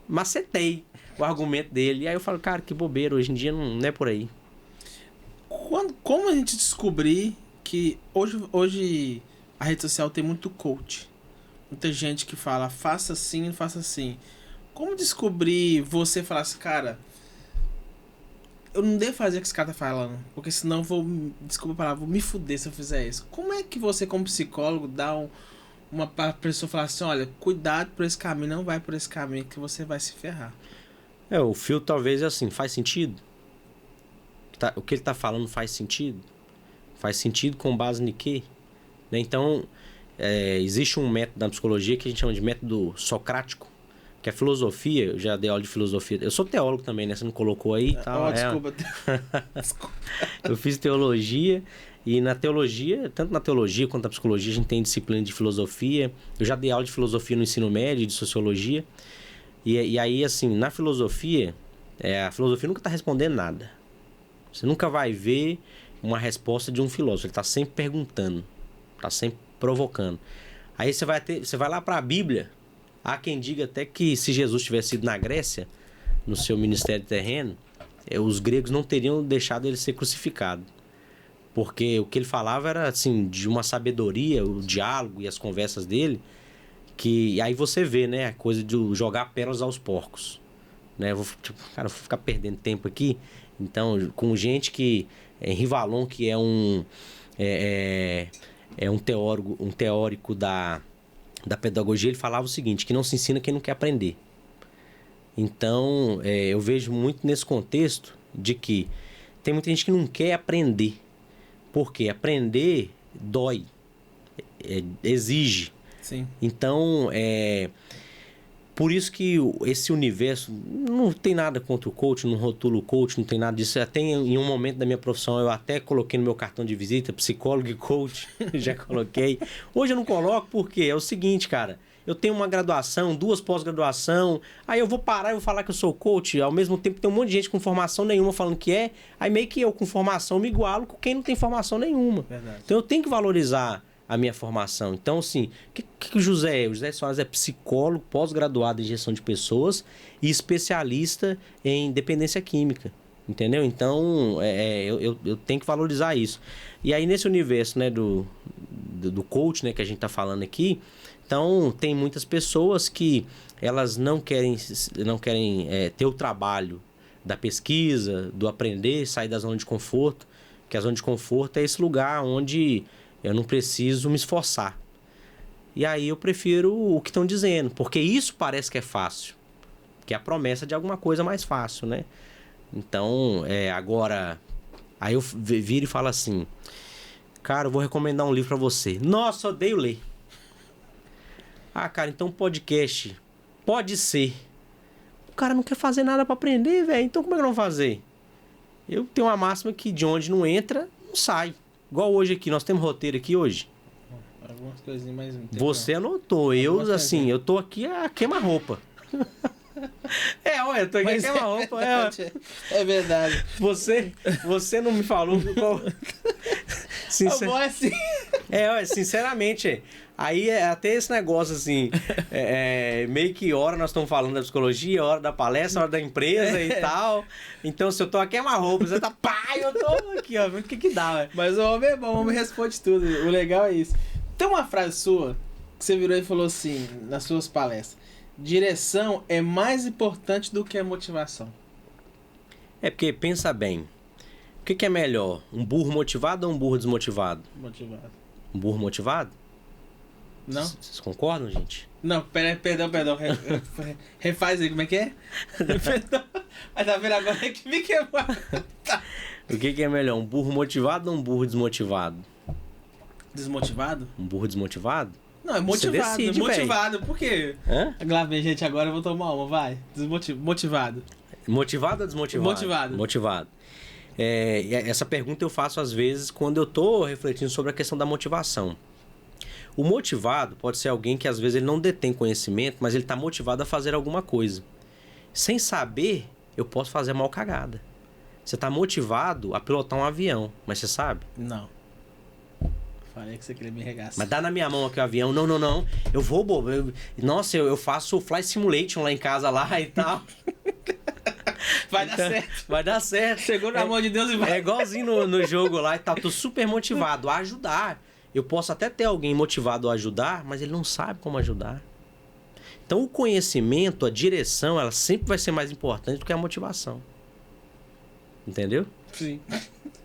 Speaker 2: macetei o argumento dele. E aí eu falo, cara, que bobeira, hoje em dia não é por aí.
Speaker 1: Como a gente descobrir que hoje a rede social tem muito coach? Muita gente que fala, faça assim, faça assim. Como descobrir você falar assim, cara, eu não devo fazer o que esse cara tá falando, porque senão desculpa a palavra, vou me fuder se eu fizer isso. Como é que você, como psicólogo, dá pra pessoa falar assim, olha, cuidado por esse caminho, não vai por esse caminho que você vai se ferrar.
Speaker 2: O filtro talvez é assim, faz sentido? O que ele tá falando faz sentido? Faz sentido com base em quê? Né? Então, existe um método da psicologia que a gente chama de método socrático, que é filosofia. Eu já dei aula de filosofia. Eu sou teólogo também, né? Você não colocou aí?
Speaker 1: Desculpa.
Speaker 2: Desculpa. Eu fiz teologia. E na teologia, tanto na teologia quanto na psicologia, a gente tem disciplina de filosofia. Eu já dei aula de filosofia no ensino médio, de sociologia. E aí, assim, na filosofia, a filosofia nunca está respondendo nada. Você nunca vai ver uma resposta de um filósofo. Ele está sempre perguntando, está sempre provocando. Aí você vai lá para a Bíblia. Há quem diga até que se Jesus tivesse ido na Grécia, no seu ministério terreno, os gregos não teriam deixado ele ser crucificado. Porque o que ele falava era, assim, de uma sabedoria, o diálogo e as conversas dele, que aí você vê, né, a coisa de jogar pérolas aos porcos. Né? Vou ficar perdendo tempo aqui. Então, com gente que... Rivalon, que é um teórico da pedagogia, ele falava o seguinte, que não se ensina quem não quer aprender. Então, eu vejo muito nesse contexto de que tem muita gente que não quer aprender. Porque aprender dói, exige.
Speaker 1: Sim.
Speaker 2: Então, por isso que esse universo, não tem nada contra o coach, não rotulo o coach, não tem nada disso. Até em um momento da minha profissão, eu até coloquei no meu cartão de visita, psicólogo e coach, já coloquei. Hoje eu não coloco porque é o seguinte, cara, eu tenho uma graduação, 2 pós-graduação, aí eu vou parar e vou falar que eu sou coach, ao mesmo tempo tem um monte de gente com formação nenhuma falando que aí meio que eu com formação me igualo com quem não tem formação nenhuma.
Speaker 1: Verdade.
Speaker 2: Então eu tenho que valorizar a minha formação. Então, assim, o que o José é? O José Soares é psicólogo, pós-graduado em gestão de pessoas e especialista em dependência química, entendeu? Então, eu tenho que valorizar isso. E aí, nesse universo, né, do coach, né, que a gente está falando aqui, então, tem muitas pessoas que elas não querem ter o trabalho da pesquisa, do aprender, sair da zona de conforto, que a zona de conforto é esse lugar onde eu não preciso me esforçar. E aí eu prefiro o que estão dizendo, porque isso parece que é fácil, que é a promessa de alguma coisa mais fácil, né? Então, agora, aí eu viro e falo assim, cara, eu vou recomendar um livro pra você. Nossa, eu odeio ler. Ah, cara, então podcast pode ser. O cara não quer fazer nada pra aprender, velho. Então como é que eu vou fazer? Eu tenho uma máxima que de onde não entra, não sai. Igual hoje aqui, nós temos roteiro aqui hoje.
Speaker 1: Algumas coisinhas mais...
Speaker 2: Você anotou. Eu, assim, eu tô aqui a queima-roupa. Olha, eu tô aqui a queima-roupa.
Speaker 1: É verdade.
Speaker 2: Você não me falou qual...
Speaker 1: Assim.
Speaker 2: Sinceramente, aí até esse negócio assim, meio que hora nós estamos falando da psicologia, hora da palestra, hora da empresa e tal. Então, se eu tô aqui é uma roupa, você tá, eu tô aqui, ó, o que dá, velho?
Speaker 1: Mas o homem é bom, o homem responde tudo, o legal é isso. Tem uma frase sua que você virou e falou assim, nas suas palestras, direção é mais importante do que a motivação.
Speaker 2: Porque, pensa bem, o que é melhor, um burro motivado ou um burro desmotivado?
Speaker 1: Motivado.
Speaker 2: Um burro motivado?
Speaker 1: Não?
Speaker 2: Vocês concordam, gente?
Speaker 1: Não, perdão. Refaz aí, como é que é? Perdão. Mas tá vendo agora que me queimou. Tá.
Speaker 2: O que é melhor, um burro motivado ou um burro desmotivado?
Speaker 1: Desmotivado?
Speaker 2: Um burro desmotivado?
Speaker 1: Não, é motivado.
Speaker 2: Decide,
Speaker 1: motivado, por quê? Glavei, gente, agora eu vou tomar uma, vai. Motivado.
Speaker 2: Motivado ou desmotivado? Motivado. Essa pergunta eu faço às vezes quando eu tô refletindo sobre a questão da motivação. O motivado pode ser alguém que às vezes ele não detém conhecimento, mas ele está motivado a fazer alguma coisa. Sem saber, eu posso fazer mal cagada. Você está motivado a pilotar um avião, mas você sabe?
Speaker 1: Não. Falei que você queria me regaçar.
Speaker 2: Mas dá na minha mão aqui o avião. Não. Eu vou, bobo. Nossa, eu faço Flight Simulation lá em casa lá e tal.
Speaker 1: Vai dar certo.
Speaker 2: Vai dar certo.
Speaker 1: Chegou na mão de Deus e vai.
Speaker 2: É igualzinho no jogo lá e tal. Tô super motivado a ajudar. Eu posso até ter alguém motivado a ajudar, mas ele não sabe como ajudar. Então o conhecimento, a direção, ela sempre vai ser mais importante do que a motivação. Entendeu?
Speaker 1: Sim.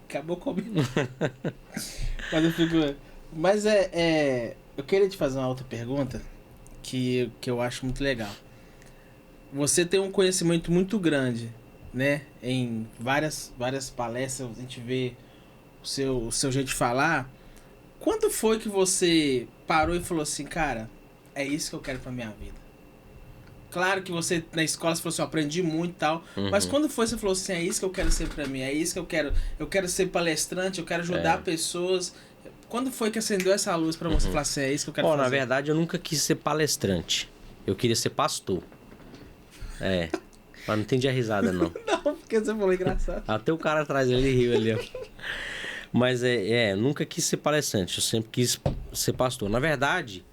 Speaker 1: Acabou comigo. Mas eu fico... Mas Eu queria te fazer uma outra pergunta que eu acho muito legal. Você tem um conhecimento muito grande, né? Em várias palestras, a gente vê o seu jeito de falar. Quando foi que você parou e falou assim, cara, é isso que eu quero pra minha vida? Claro que você, na escola, você falou assim, eu aprendi muito e tal, mas quando foi você falou assim, é isso que eu quero ser pra mim, é isso que eu quero ser palestrante, eu quero ajudar pessoas. Quando foi que acendeu essa luz pra você falar assim, é isso que eu quero fazer?
Speaker 2: Na verdade, eu nunca quis ser palestrante. Eu queria ser pastor. Mas não entendi a risada, não.
Speaker 1: Não, porque você falou engraçado.
Speaker 2: Até o cara atrás, ele riu ali, ó. Mas nunca quis ser palestrante, eu sempre quis ser pastor. Na verdade,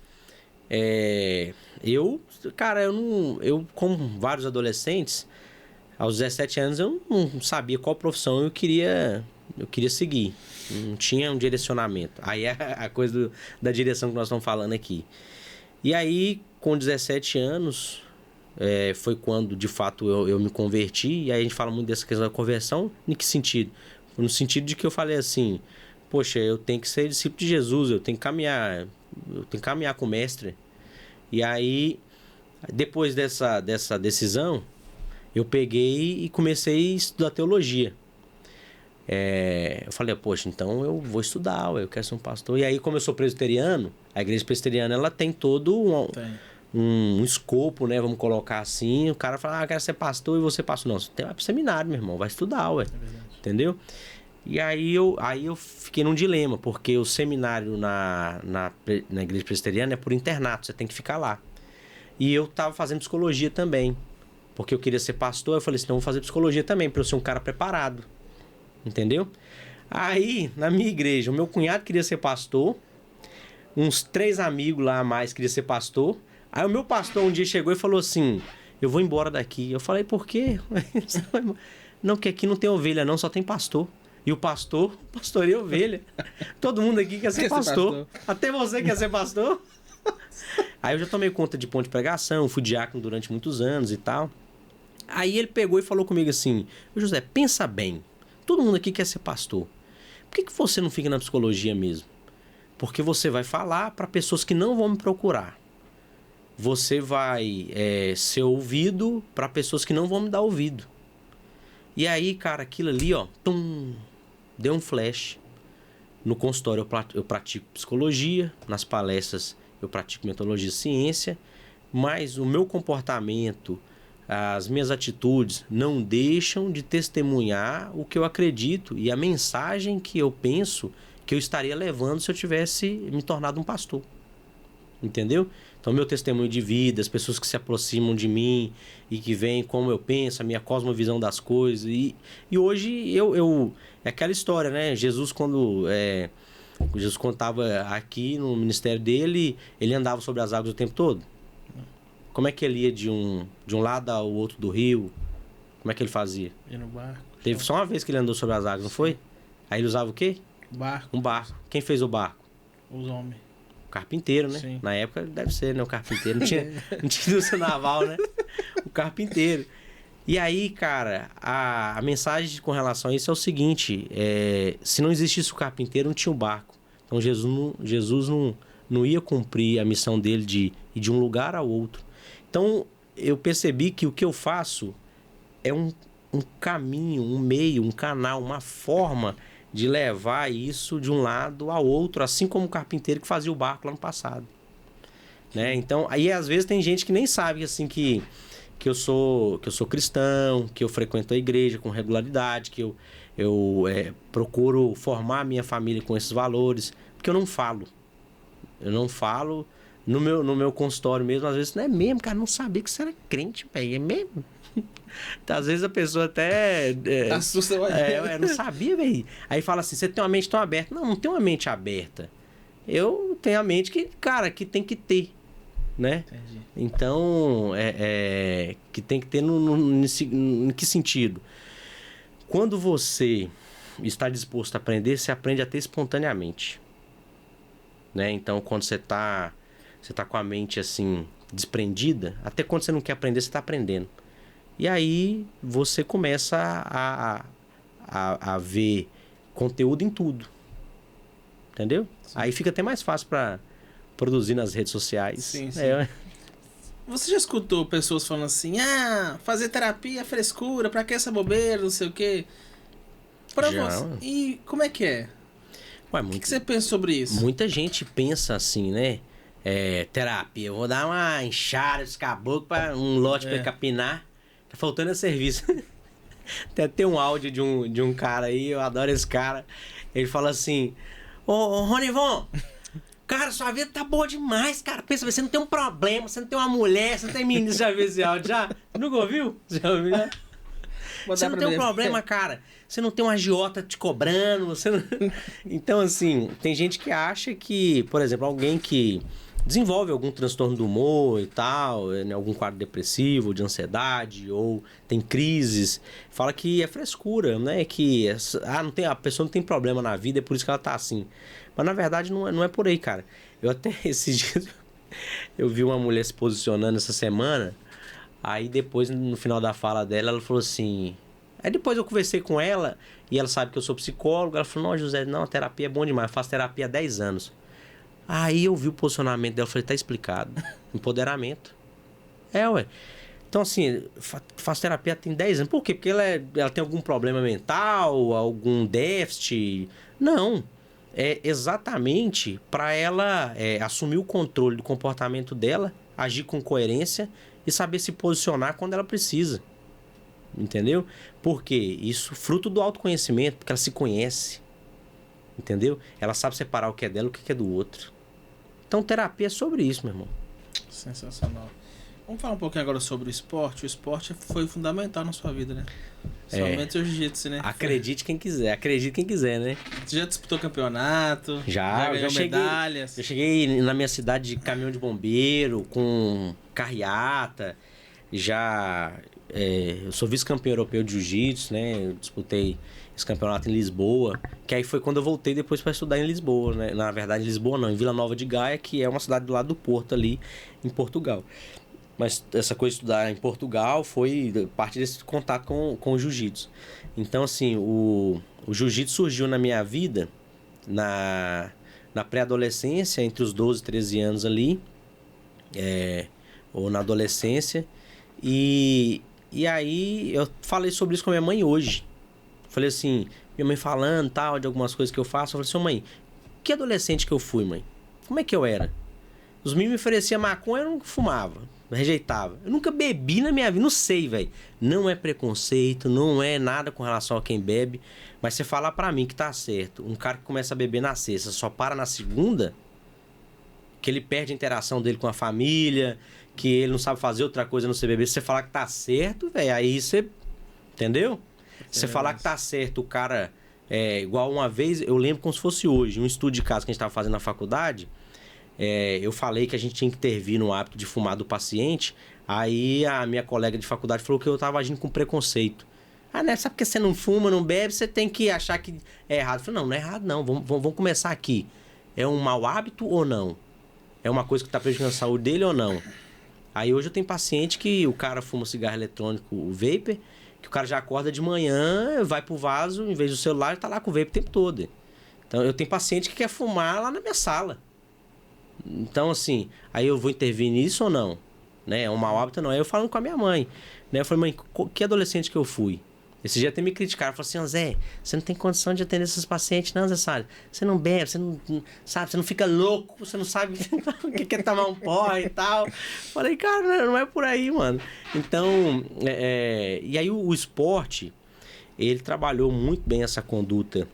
Speaker 2: eu como vários adolescentes, aos 17 anos eu não sabia qual profissão eu queria seguir. Não tinha um direcionamento. Aí é a coisa da direção que nós estamos falando aqui. E aí, com 17 anos, foi quando, de fato, eu me converti. E aí a gente fala muito dessa questão da conversão. Em que sentido? No sentido de que eu falei assim, poxa, eu tenho que ser discípulo de Jesus, eu tenho que caminhar com o mestre. E aí, depois dessa decisão, eu peguei e comecei a estudar teologia. Eu falei, poxa, então eu vou estudar, eu quero ser um pastor. E aí, como eu sou presbiteriano, a igreja presbiteriana, ela tem todo um escopo, né? Vamos colocar assim. O cara fala, eu quero ser pastor e você pastor. Não, você vai pro seminário, meu irmão, vai estudar, entendeu? E aí eu fiquei num dilema, porque o seminário na igreja presbiteriana é por internato, você tem que ficar lá. E eu tava fazendo psicologia também, porque eu queria ser pastor. Eu falei assim, então eu vou fazer psicologia também, para eu ser um cara preparado. Entendeu? Aí, na minha igreja, o meu cunhado queria ser pastor, uns 3 amigos lá a mais queriam ser pastor. Aí o meu pastor um dia chegou e falou assim, eu vou embora daqui. Eu falei, por quê? Não, porque aqui não tem ovelha não, só tem pastor. E o pastor pastoreia ovelha. Todo mundo aqui quer ser pastor. Até você quer ser pastor? Aí eu já tomei conta de ponto de pregação, fui diácono durante muitos anos e tal. Aí ele pegou e falou comigo assim, José, pensa bem, todo mundo aqui quer ser pastor. Por que você não fica na psicologia mesmo? Porque você vai falar para pessoas que não vão me procurar. Você vai ser ouvido para pessoas que não vão me dar ouvido. E aí, cara, aquilo ali, ó, deu um flash. No consultório eu pratico psicologia, nas palestras eu pratico metodologia e ciência, mas o meu comportamento, as minhas atitudes não deixam de testemunhar o que eu acredito e a mensagem que eu penso que eu estaria levando se eu tivesse me tornado um pastor. Entendeu? Então, meu testemunho de vida, as pessoas que se aproximam de mim e que veem como eu penso, a minha cosmovisão das coisas. E hoje, é aquela história, né? Jesus, quando estava aqui no ministério dele, ele andava sobre as águas o tempo todo. Como é que ele ia de um lado ao outro do rio? Como é que ele fazia?
Speaker 1: Ia no barco.
Speaker 2: Teve só uma vez que ele andou sobre as águas, não foi? Aí ele usava o quê?
Speaker 1: Barco.
Speaker 2: Um barco. Quem fez o barco?
Speaker 1: Os homens.
Speaker 2: Carpinteiro, né?
Speaker 1: Sim.
Speaker 2: Na época deve ser, né? O carpinteiro. Não tinha indústria naval, né? O carpinteiro. E aí, cara, a mensagem com relação a isso é o seguinte: se não existisse o carpinteiro, não tinha o barco. Então Jesus não ia cumprir a missão dele de ir de um lugar ao outro. Então eu percebi que o que eu faço é um caminho, um meio, um canal, uma forma de levar isso de um lado ao outro, assim como o carpinteiro que fazia o barco lá no passado, né? Então, aí às vezes tem gente que nem sabe assim que eu sou cristão, que eu frequento a igreja com regularidade, que eu procuro formar a minha família com esses valores, porque eu não falo no meu consultório mesmo, às vezes não é mesmo, cara, não sabia que você era crente, velho, é mesmo? Então, às vezes a pessoa até
Speaker 1: assusta,
Speaker 2: não sabia, velho. Aí fala assim, você tem uma mente tão aberta. Não tenho uma mente aberta. Eu tenho a mente que, cara, que tem que ter, né?
Speaker 1: Entendi.
Speaker 2: Então, que tem que ter em que sentido? Quando você está disposto a aprender, você aprende a ter espontaneamente, né? Então, quando você tá com a mente assim desprendida, até quando você não quer aprender, você está aprendendo. E aí você começa a ver conteúdo em tudo. Entendeu? Sim. Aí fica até mais fácil para produzir nas redes sociais.
Speaker 1: Sim, sim.
Speaker 2: É,
Speaker 1: Você já escutou pessoas falando assim, fazer terapia é frescura, pra que essa bobeira, não sei o quê? Pra
Speaker 2: Já.
Speaker 1: você. E como é que é?
Speaker 2: Ué,
Speaker 1: O que você pensa sobre isso?
Speaker 2: muita gente pensa assim, né? Terapia, eu vou dar uma enxada esse caboclo para um lote para capinar. Tá faltando é serviço. Tem um áudio de um cara aí, eu adoro esse cara. Ele fala assim: Ô Ronivon, cara, sua vida tá boa demais, cara. Pensa, você não tem um problema, você não tem uma mulher, você não tem menino. Você já viu esse áudio? Já? Nunca ouviu? Já ouviu? Já? Você não tem um problema, cara. Você não tem uma agiota te cobrando. Você não... Então, assim, tem gente que acha que, por exemplo, alguém que desenvolve algum transtorno do humor e tal, algum quadro depressivo, de ansiedade, ou tem crises, fala que é frescura, né? Que a pessoa não tem problema na vida, é por isso que ela tá assim. Mas na verdade não é por aí, cara. Eu até esses dias eu vi uma mulher se posicionando essa semana, aí depois no final da fala dela, ela falou assim... Aí depois eu conversei com ela, e ela sabe que eu sou psicólogo, ela falou, não, José, não, a terapia é bom demais, eu faço terapia há 10 anos. Aí eu vi o posicionamento dela, falei, tá explicado. Empoderamento. Ué. Então, assim, faço terapia tem 10 anos. Por quê? Porque ela tem algum problema mental, algum déficit? Não. É exatamente para ela assumir o controle do comportamento dela, agir com coerência e saber se posicionar quando ela precisa. Entendeu? Por quê? Isso fruto do autoconhecimento, porque ela se conhece. Entendeu? Ela sabe separar o que é dela e o que é do outro. Então, terapia é sobre isso, meu irmão.
Speaker 1: Sensacional. Vamos falar um pouquinho agora sobre o esporte. O esporte foi fundamental na sua vida, né? Somente o jiu-jitsu, né?
Speaker 2: Acredite quem quiser, né?
Speaker 1: Você já disputou campeonato?
Speaker 2: Já
Speaker 1: ganhou medalhas?
Speaker 2: Eu cheguei na minha cidade de caminhão de bombeiro, com carreata. Eu sou vice-campeão europeu de jiu-jitsu, né? Eu disputei esse campeonato em Lisboa, que aí foi quando eu voltei depois para estudar em Lisboa, né? Na verdade, em Lisboa não, em Vila Nova de Gaia, que é uma cidade do lado do Porto ali, em Portugal. Mas essa coisa de estudar em Portugal foi parte desse contato com o jiu-jitsu. Então, assim, o jiu-jitsu surgiu na minha vida na pré-adolescência, entre os 12 e 13 anos ali, ou na adolescência. E aí eu falei sobre isso com a minha mãe hoje. Falei assim, minha mãe falando tal, de algumas coisas que eu faço. Eu falei assim, mãe, que adolescente que eu fui, mãe? Como é que eu era? Os meninos me ofereciam maconha, eu não fumava, rejeitava. Eu nunca bebi na minha vida, não sei, velho. Não é preconceito, não é nada com relação a quem bebe. Mas você falar pra mim que tá certo, um cara que começa a beber na sexta, só para na segunda, que ele perde a interação dele com a família, que ele não sabe fazer outra coisa não ser beber. Se você falar que tá certo, velho, aí você... Entendeu? Você falar que tá certo, o cara... igual uma vez, eu lembro como se fosse hoje, um estudo de caso que a gente tava fazendo na faculdade, eu falei que a gente tinha que intervir no hábito de fumar do paciente, aí a minha colega de faculdade falou que eu tava agindo com preconceito. Né? Sabe porque você não fuma, não bebe, você tem que achar que é errado. Eu falei, não é errado não, vamos começar aqui. É um mau hábito ou não? É uma coisa que tá prejudicando a saúde dele ou não? Aí hoje eu tenho paciente que o cara fuma cigarro eletrônico, o vapor, que o cara já acorda de manhã, vai pro vaso, em vez do celular, tá lá com o vape o tempo todo. Então, eu tenho paciente que quer fumar lá na minha sala. Então, assim, aí eu vou intervir nisso ou não? Né? É um mau hábito ou não? Aí eu falando com a minha mãe. Né? Eu falei, mãe, que adolescente que eu fui? Esse dia até me criticaram. Falaram assim, Zé, você não tem condição de atender esses pacientes, não, Zé Salles. Você não bebe, você não sabe, você não fica louco, você não sabe o que é tomar um pó e tal. Falei, cara, não é por aí, mano. Então, e aí o esporte, ele trabalhou muito bem essa conduta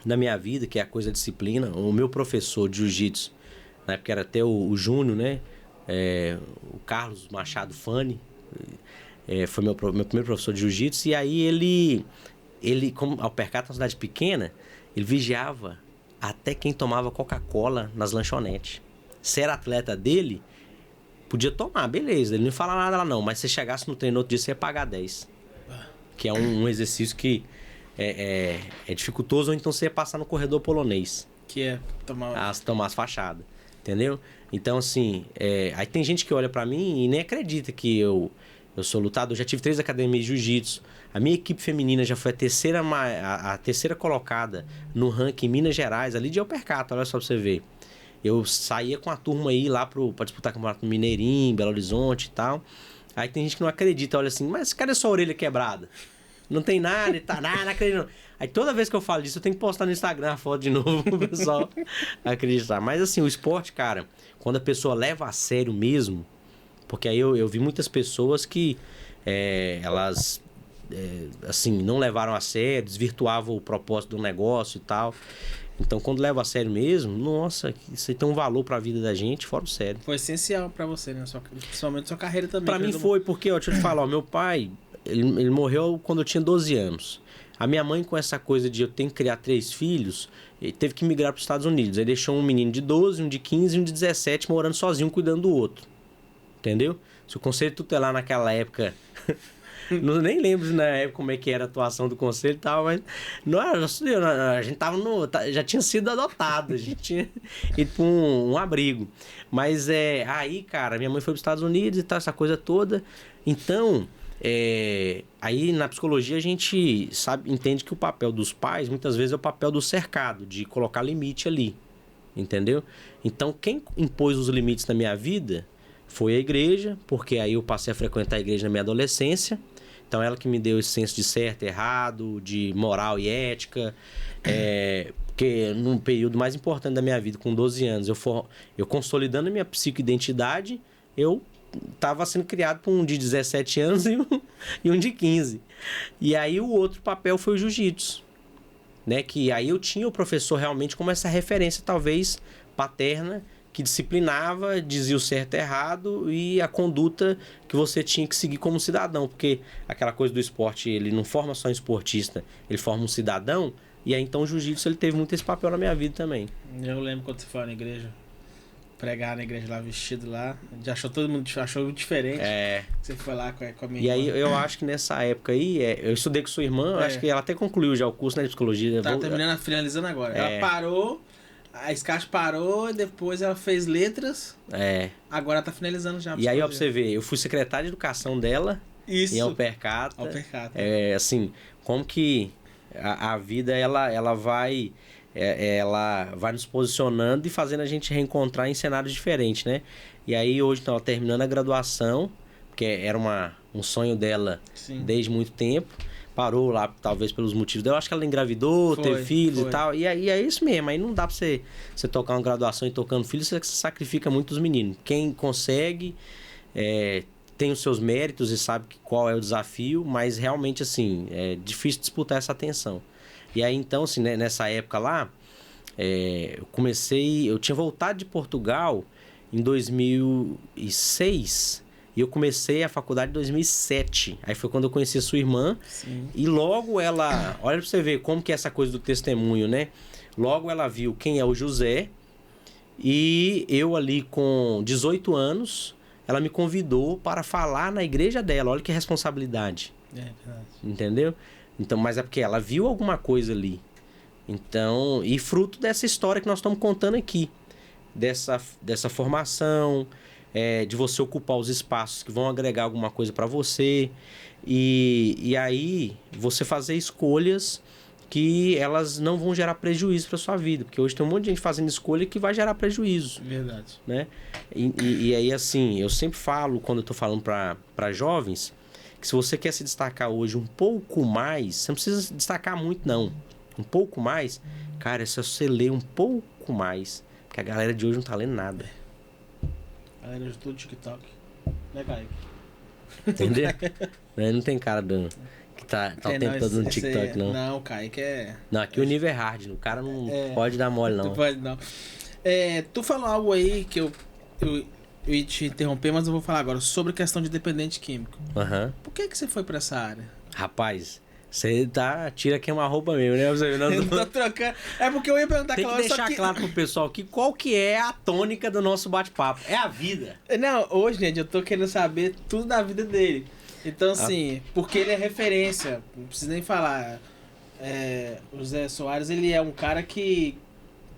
Speaker 2: na minha vida, que é a coisa da disciplina. O meu professor de jiu-jitsu, na época era até o Júnior, né? O Carlos Machado Fani, foi meu primeiro professor de jiu-jitsu. E aí ele como ao percato, uma cidade pequena, ele vigiava até quem tomava Coca-Cola nas lanchonetes. Se era atleta dele, podia tomar, beleza, ele não fala nada lá não, mas se chegasse no treino outro dia, você ia pagar 10. Que é um exercício que é dificultoso, ou então você ia passar no corredor polonês.
Speaker 1: Que é tomar
Speaker 2: as fachadas, entendeu? Então, assim, aí tem gente que olha pra mim e nem acredita que eu sou lutador. Eu já tive 3 academias de jiu-jitsu. A minha equipe feminina já foi a terceira colocada no ranking em Minas Gerais, ali de Alpercato, olha só pra você ver. eu saía com a turma aí lá pra disputar campeonato no Mineirinho, Belo Horizonte e tal. Aí tem gente que não acredita, olha assim, mas cadê sua orelha quebrada? Não tem nada, tá nada, não acredito não. Aí toda vez que eu falo disso, eu tenho que postar no Instagram a foto de novo pro pessoal acreditar. Mas assim, o esporte, cara, quando a pessoa leva a sério mesmo, porque aí eu vi muitas pessoas que elas, assim, não levaram a sério, desvirtuavam o propósito do negócio e tal. Então, quando leva a sério mesmo, nossa, isso aí tem um valor pra vida da gente, fora o sério.
Speaker 1: Foi essencial pra você, né? Principalmente sua carreira também.
Speaker 2: Pra mim foi, porque, ó, deixa eu te falar, ó, meu pai, ele morreu quando eu tinha 12 anos. A minha mãe, com essa coisa de eu ter que criar 3 filhos, teve que migrar para os Estados Unidos. Aí deixou um menino de 12, um de 15 e um de 17 morando sozinho, cuidando do outro. Entendeu? Se o conselho tutelar naquela época... Não, nem lembro na época como é que era a atuação do conselho e tal, mas não, a gente tava já tinha sido adotado, a gente tinha ido para um abrigo. Mas aí, cara, minha mãe foi para os Estados Unidos e tal, essa coisa toda. Então, aí na psicologia a gente entende que o papel dos pais muitas vezes é o papel do cercado, de colocar limite ali, entendeu? Então, quem impôs os limites na minha vida foi a igreja, porque aí eu passei a frequentar a igreja na minha adolescência. Então, ela que me deu esse senso de certo e errado, de moral e ética. Porque num período mais importante da minha vida, com 12 anos, eu consolidando a minha psicoidentidade, eu estava sendo criado por um de 17 anos e um de 15. E aí, o outro papel foi o jiu-jitsu. Né? Que aí eu tinha o professor realmente como essa referência, talvez, paterna, que disciplinava, dizia o certo e errado e a conduta que você tinha que seguir como cidadão. Porque aquela coisa do esporte, ele não forma só um esportista, ele forma um cidadão. E aí, então, o jiu-jitsu ele teve muito esse papel na minha vida também.
Speaker 1: Eu lembro quando você foi na igreja, pregar na igreja lá, vestido lá, achou todo mundo diferente. Você foi lá com a minha
Speaker 2: E
Speaker 1: irmã.
Speaker 2: aí, eu acho que nessa época aí, eu estudei com sua irmã, acho que ela até concluiu já o curso, né, de psicologia.
Speaker 1: Tá terminando, finalizando agora. Ela parou... A SCAT parou, depois ela fez letras. Agora tá finalizando já.
Speaker 2: E aí, ó, pra você ver, eu fui secretário de educação dela.
Speaker 1: Isso.
Speaker 2: Em Alpercata. Assim, como que a vida, ela vai nos posicionando e fazendo a gente reencontrar em cenários diferentes, né? E aí, hoje, então, ela terminando a graduação, porque era um sonho dela desde muito tempo. Parou lá, talvez pelos motivos dela. Eu acho que ela engravidou, teve filhos e tal. E aí é isso mesmo. Aí não dá pra você tocar uma graduação e tocando filhos, você sacrifica muito os meninos. Quem consegue tem os seus méritos e sabe qual é o desafio, mas realmente, assim, é difícil disputar essa atenção. E aí, então, assim, né, nessa época lá, eu tinha voltado de Portugal em 2006. E eu comecei a faculdade em 2007. Aí foi quando eu conheci a sua irmã.
Speaker 1: Sim.
Speaker 2: E logo ela... Olha pra você ver como que é essa coisa do testemunho, né? Logo ela viu quem é o José. E eu ali com 18 anos, ela me convidou para falar na igreja dela. Olha que responsabilidade.
Speaker 1: Verdade.
Speaker 2: Entendeu? Então, mas é porque ela viu alguma coisa ali. Então, e fruto dessa história que nós estamos contando aqui. Dessa formação... de você ocupar os espaços que vão agregar alguma coisa para você e aí você fazer escolhas que elas não vão gerar prejuízo para sua vida, porque hoje tem um monte de gente fazendo escolha que vai gerar prejuízo.
Speaker 1: Verdade.
Speaker 2: Né? E aí, assim, eu sempre falo, quando eu tô falando para jovens, que se você quer se destacar hoje um pouco mais, você não precisa destacar muito, não. Um pouco mais, cara, é só você ler um pouco mais, porque a galera de hoje não tá lendo nada.
Speaker 1: Galera de todo TikTok. Né, Kaique?
Speaker 2: Entendeu? Não tem cara que tá o tempo todo no TikTok, não.
Speaker 1: Não, o Kaique é...
Speaker 2: Não, aqui o nível é hard. O cara não pode dar mole, não.
Speaker 1: Tu pode não. Tu falou algo aí que eu ia te interromper, mas eu vou falar agora sobre a questão de dependente químico. Por que você foi pra essa área?
Speaker 2: Rapaz... Você tira queima-roupa mesmo, né? Você
Speaker 1: não tô trocando. É porque eu ia perguntar
Speaker 2: aquela hora. Tem que deixar claro pro pessoal que qual que é a tônica do nosso bate-papo. É a vida.
Speaker 1: Não, hoje, gente, eu tô querendo saber tudo da vida dele. Então, assim, porque ele é referência, não preciso nem falar. O Zé Soares, ele é um cara que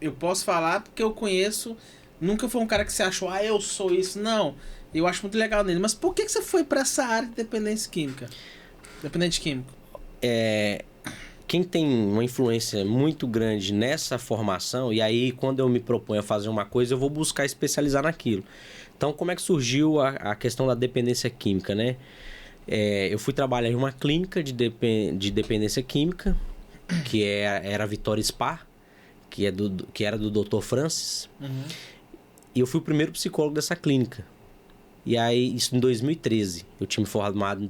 Speaker 1: eu posso falar porque eu conheço. Nunca foi um cara que você achou, eu sou isso. Não, eu acho muito legal nele. Mas por que você foi pra essa área de dependência química? Dependente químico?
Speaker 2: quem tem uma influência muito grande nessa formação, e aí quando eu me proponho a fazer uma coisa, eu vou buscar especializar naquilo. Então, como é que surgiu a questão da dependência química, né? Eu fui trabalhar em uma clínica de dependência química, que era a Vitória Spa, que era do Dr. Francis.
Speaker 1: Uhum.
Speaker 2: E eu fui o primeiro psicólogo dessa clínica. E aí, isso em 2013. Eu tinha me formado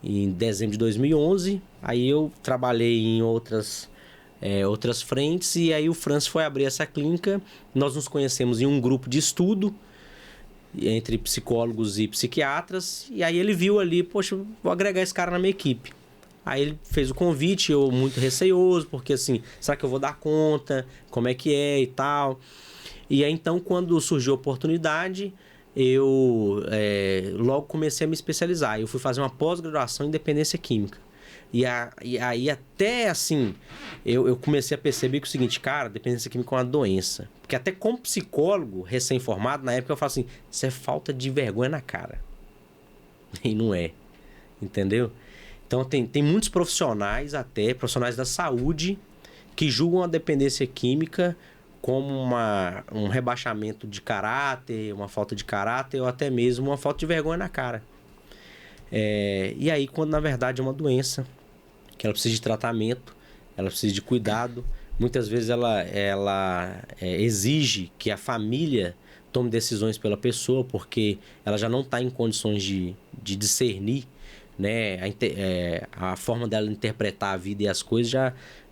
Speaker 2: em dezembro de 2011. Aí eu trabalhei em outras frentes. E aí o Francis foi abrir essa clínica. Nós nos conhecemos em um grupo de estudo entre psicólogos e psiquiatras. E aí ele viu ali, poxa, vou agregar esse cara na minha equipe. Aí ele fez o convite, eu muito receoso, porque assim, será que eu vou dar conta? Como é que é e tal? E aí então, quando surgiu a oportunidade, eu logo comecei a me especializar. Eu fui fazer uma pós-graduação em dependência química. E aí até assim, eu comecei a perceber que o seguinte, cara, dependência química é uma doença. Porque até como psicólogo recém-formado, na época eu falo assim, isso é falta de vergonha na cara. E não é, entendeu? Então tem muitos profissionais profissionais da saúde, que julgam a dependência química como um rebaixamento de caráter, uma falta de caráter ou até mesmo uma falta de vergonha na cara. E aí, quando na verdade é uma doença, que ela precisa de tratamento, ela precisa de cuidado, muitas vezes ela exige que a família tome decisões pela pessoa, porque ela já não está em condições de discernir, né, a forma dela interpretar a vida e as coisas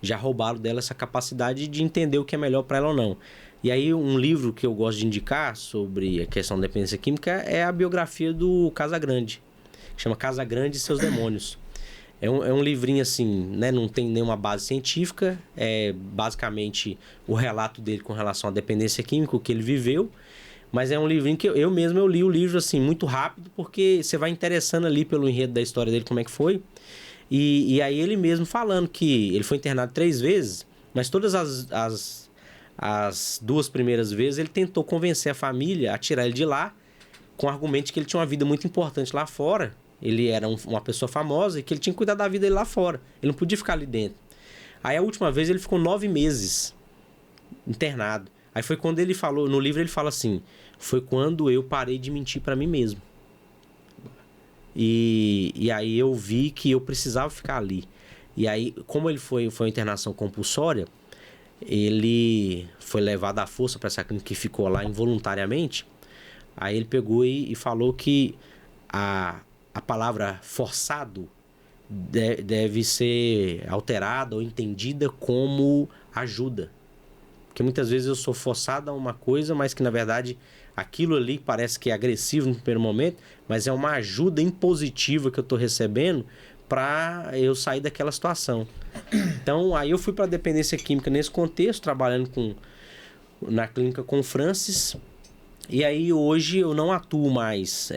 Speaker 2: já roubaram dela essa capacidade de entender o que é melhor para ela ou não. E aí um livro que eu gosto de indicar sobre a questão da dependência química é a biografia do Casagrande, que chama Casagrande e Seus Demônios. É um livrinho assim, né, não tem nenhuma base científica, é basicamente o relato dele com relação à dependência química, o que ele viveu. Mas é um livrinho que eu li o livro assim muito rápido, porque você vai interessando ali pelo enredo da história dele, como é que foi. E aí ele mesmo falando que ele foi internado 3 vezes, mas todas as 2 primeiras vezes ele tentou convencer a família a tirar ele de lá, com o argumento de que ele tinha uma vida muito importante lá fora. Ele era uma pessoa famosa e que ele tinha que cuidar da vida dele lá fora. Ele não podia ficar ali dentro. Aí a última vez ele ficou 9 meses internado. Aí foi quando ele falou, no livro ele fala assim, foi quando eu parei de mentir para mim mesmo. E aí eu vi que eu precisava ficar ali. E aí, como ele foi uma internação compulsória, ele foi levado à força para essa clínica que ficou lá involuntariamente. Aí ele pegou e falou que a palavra forçado deve ser alterada ou entendida como ajuda. Porque muitas vezes eu sou forçado a uma coisa, mas que na verdade aquilo ali parece que é agressivo no primeiro momento, mas é uma ajuda impositiva que eu estou recebendo para eu sair daquela situação. Então aí eu fui para a dependência química nesse contexto, trabalhando na clínica com o Francis. E aí hoje eu não atuo mais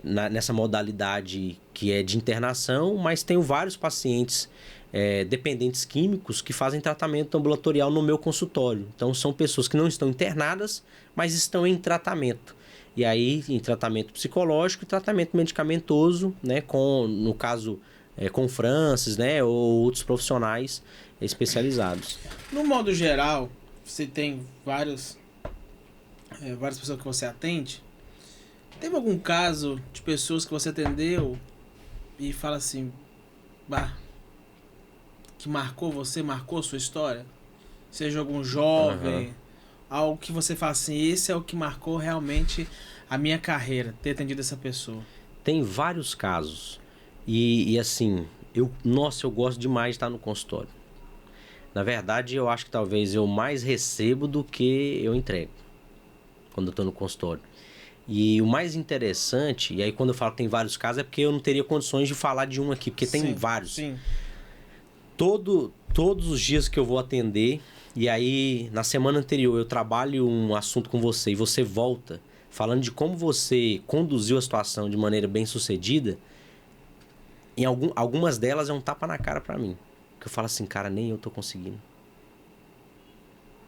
Speaker 2: nessa modalidade que é de internação, mas tenho vários pacientes dependentes químicos que fazem tratamento ambulatorial no meu consultório. Então são pessoas que não estão internadas, mas estão em tratamento. E aí em tratamento psicológico e tratamento medicamentoso, né, no caso com Francis, né, ou outros profissionais especializados.
Speaker 1: No modo geral, você tem várias pessoas que você atende. Teve algum caso de pessoas que você atendeu e fala assim, que marcou você, marcou a sua história? Seja algum jovem, algo que você fala assim, esse é o que marcou realmente a minha carreira, ter atendido essa pessoa.
Speaker 2: Tem vários casos. E assim, eu gosto demais de estar no consultório. Na verdade, eu acho que talvez eu mais recebo do que eu entrego quando eu estou no consultório. E o mais interessante, e aí quando eu falo que tem vários casos, é porque eu não teria condições de falar de um aqui, porque tem vários.
Speaker 1: Sim.
Speaker 2: Todos os dias que eu vou atender, e aí na semana anterior eu trabalho um assunto com você e você volta falando de como você conduziu a situação de maneira bem sucedida, em algumas delas é um tapa na cara pra mim. Que eu falo assim, cara, nem eu tô conseguindo.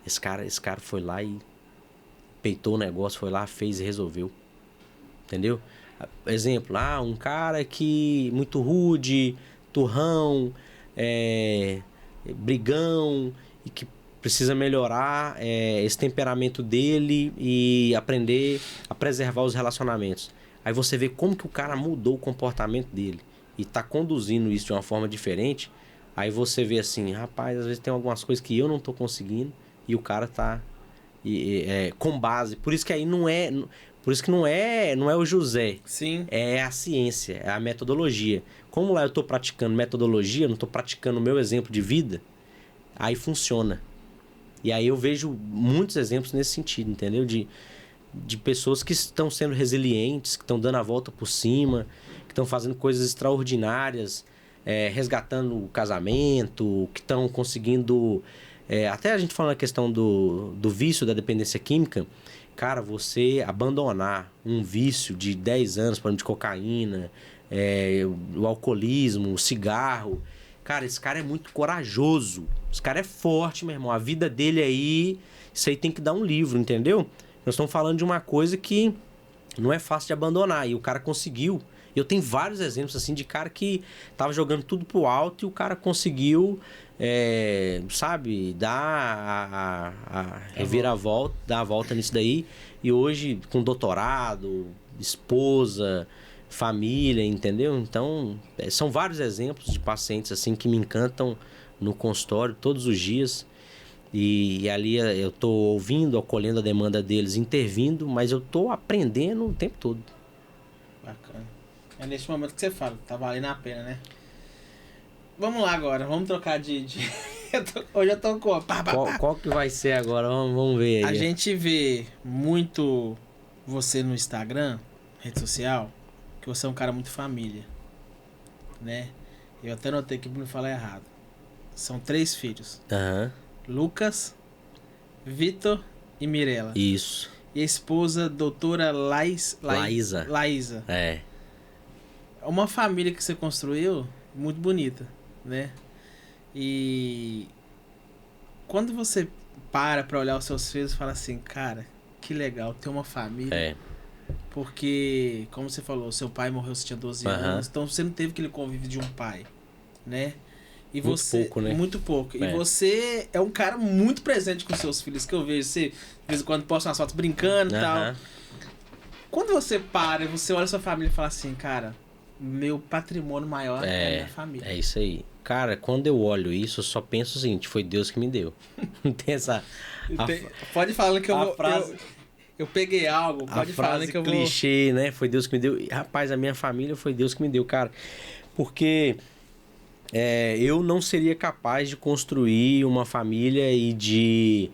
Speaker 2: Esse cara foi lá e peitou o negócio, foi lá, fez e resolveu. Entendeu? Exemplo, um cara que muito rude, turrão, brigão, e que precisa melhorar esse temperamento dele e aprender a preservar os relacionamentos. Aí você vê como que o cara mudou o comportamento dele e tá conduzindo isso de uma forma diferente. Aí você vê assim, rapaz, às vezes tem algumas coisas que eu não tô conseguindo e o cara tá com base. Por isso que aí não é... Por isso que não é o José.
Speaker 1: Sim.
Speaker 2: É a ciência, é a metodologia. Como lá eu tô praticando metodologia, não tô praticando o meu exemplo de vida, aí funciona. E aí eu vejo muitos exemplos nesse sentido, entendeu? De pessoas que estão sendo resilientes, que estão dando a volta por cima, que estão fazendo coisas extraordinárias, resgatando o casamento, que estão conseguindo... até a gente falando a questão do vício, da dependência química, cara, você abandonar um vício de 10 anos, por exemplo, de cocaína, o alcoolismo, o cigarro... Cara, esse cara é muito corajoso. Esse cara é forte, meu irmão. A vida dele aí... Isso aí tem que dar um livro, entendeu? Nós estamos falando de uma coisa que não é fácil de abandonar. E o cara conseguiu. Eu tenho vários exemplos, assim, de cara que tava jogando tudo pro alto e o cara conseguiu, sabe, dar a reviravolta, dar a volta nisso daí. E hoje, com doutorado, esposa... família, entendeu? Então, são vários exemplos de pacientes assim que me encantam no consultório todos os dias. E ali eu tô ouvindo, acolhendo a demanda deles, intervindo, mas eu tô aprendendo o tempo todo.
Speaker 1: Bacana. É nesse momento que você fala, tá valendo a pena, né? Vamos lá agora, vamos trocar de... Hoje eu tô com...
Speaker 2: Qual que vai ser agora? Vamos ver aí.
Speaker 1: A gente vê muito você no Instagram, rede social, que você é um cara muito família, né? Eu até notei que não falar errado. São 3 filhos.
Speaker 2: Aham.
Speaker 1: Lucas, Vitor e Mirella.
Speaker 2: Isso.
Speaker 1: E a esposa, doutora Laísa.
Speaker 2: É.
Speaker 1: Uma família que você construiu muito bonita, né? E quando você para olhar os seus filhos e fala assim, cara, que legal ter uma família. Porque, como você falou, seu pai morreu, você tinha 12 anos, então você não teve aquele convívio de um pai, né? E
Speaker 2: muito
Speaker 1: você,
Speaker 2: pouco, né?
Speaker 1: Muito pouco. E você é um cara muito presente com seus filhos, que eu vejo você, de vez em quando, posta umas fotos brincando e tal. Quando você para e você olha sua família e fala assim, cara, meu patrimônio maior é a minha família.
Speaker 2: É isso aí. Cara, quando eu olho isso, eu só penso o seguinte, foi Deus que me deu. Não tem essa...
Speaker 1: Pode falar que eu peguei algo, pode falar que eu vou...
Speaker 2: clichê, né? Foi Deus que me deu. E, rapaz, a minha família foi Deus que me deu, cara. Porque eu não seria capaz de construir uma família e de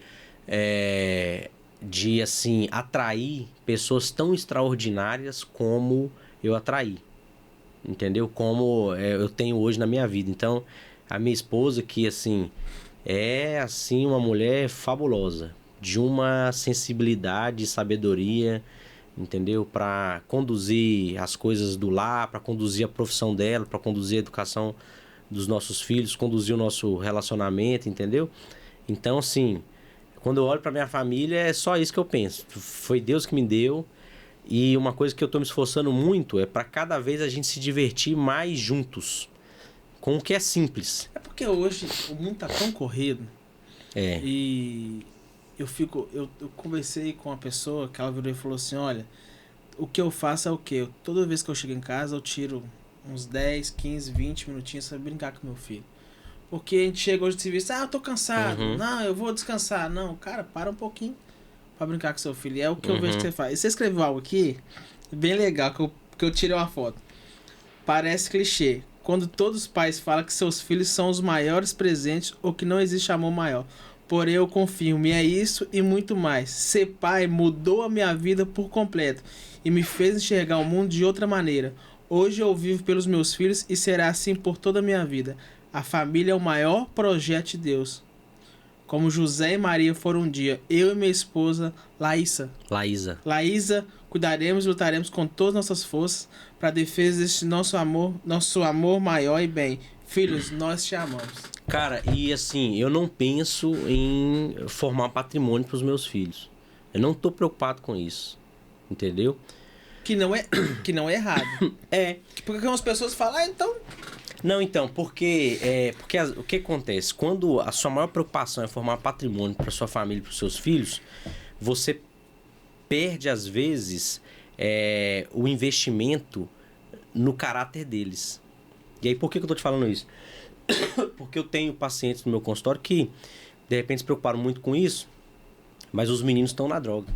Speaker 2: assim, atrair pessoas tão extraordinárias como eu atraí. Entendeu? Como eu tenho hoje na minha vida. Então, a minha esposa, que assim, é assim uma mulher fabulosa, de uma sensibilidade e sabedoria, entendeu? Para conduzir as coisas do lar, para conduzir a profissão dela, para conduzir a educação dos nossos filhos, conduzir o nosso relacionamento, entendeu? Então, assim, quando eu olho para minha família, é só isso que eu penso. Foi Deus que me deu. E uma coisa que eu tô me esforçando muito é para cada vez a gente se divertir mais juntos, com o que é simples.
Speaker 1: É porque hoje o mundo tá tão corrido. E eu conversei com uma pessoa que ela virou e falou assim, olha, o que eu faço é o quê? Toda vez que eu chego em casa eu tiro uns 10, 15, 20 minutinhos pra brincar com meu filho. Porque a gente chega hoje de serviço, eu tô cansado, não, eu vou descansar. Não, cara, para um pouquinho pra brincar com seu filho. E é o que eu vejo que você faz. E você escreveu algo aqui, bem legal, que eu tirei uma foto. Parece clichê. Quando todos os pais falam que seus filhos são os maiores presentes ou que não existe amor maior. Porém, eu confirmo, e é isso e muito mais. Ser pai mudou a minha vida por completo e me fez enxergar o mundo de outra maneira. Hoje eu vivo pelos meus filhos e será assim por toda a minha vida. A família é o maior projeto de Deus. Como José e Maria foram um dia, eu e minha esposa, Laísa, cuidaremos e lutaremos com todas as nossas forças para a defesa deste nosso amor maior e bem. Filhos, nós te amamos.
Speaker 2: Cara, e assim, eu não penso em formar patrimônio para os meus filhos. Eu não tô preocupado com isso. Entendeu?
Speaker 1: Que não é errado.
Speaker 2: É.
Speaker 1: Porque algumas pessoas falam, então...
Speaker 2: Não, então, porque o que acontece? Quando a sua maior preocupação é formar patrimônio para sua família e para os seus filhos, você perde, às vezes, o investimento no caráter deles. E aí, por que eu tô te falando isso? Porque eu tenho pacientes no meu consultório que, de repente, se preocuparam muito com isso, mas os meninos estão na droga.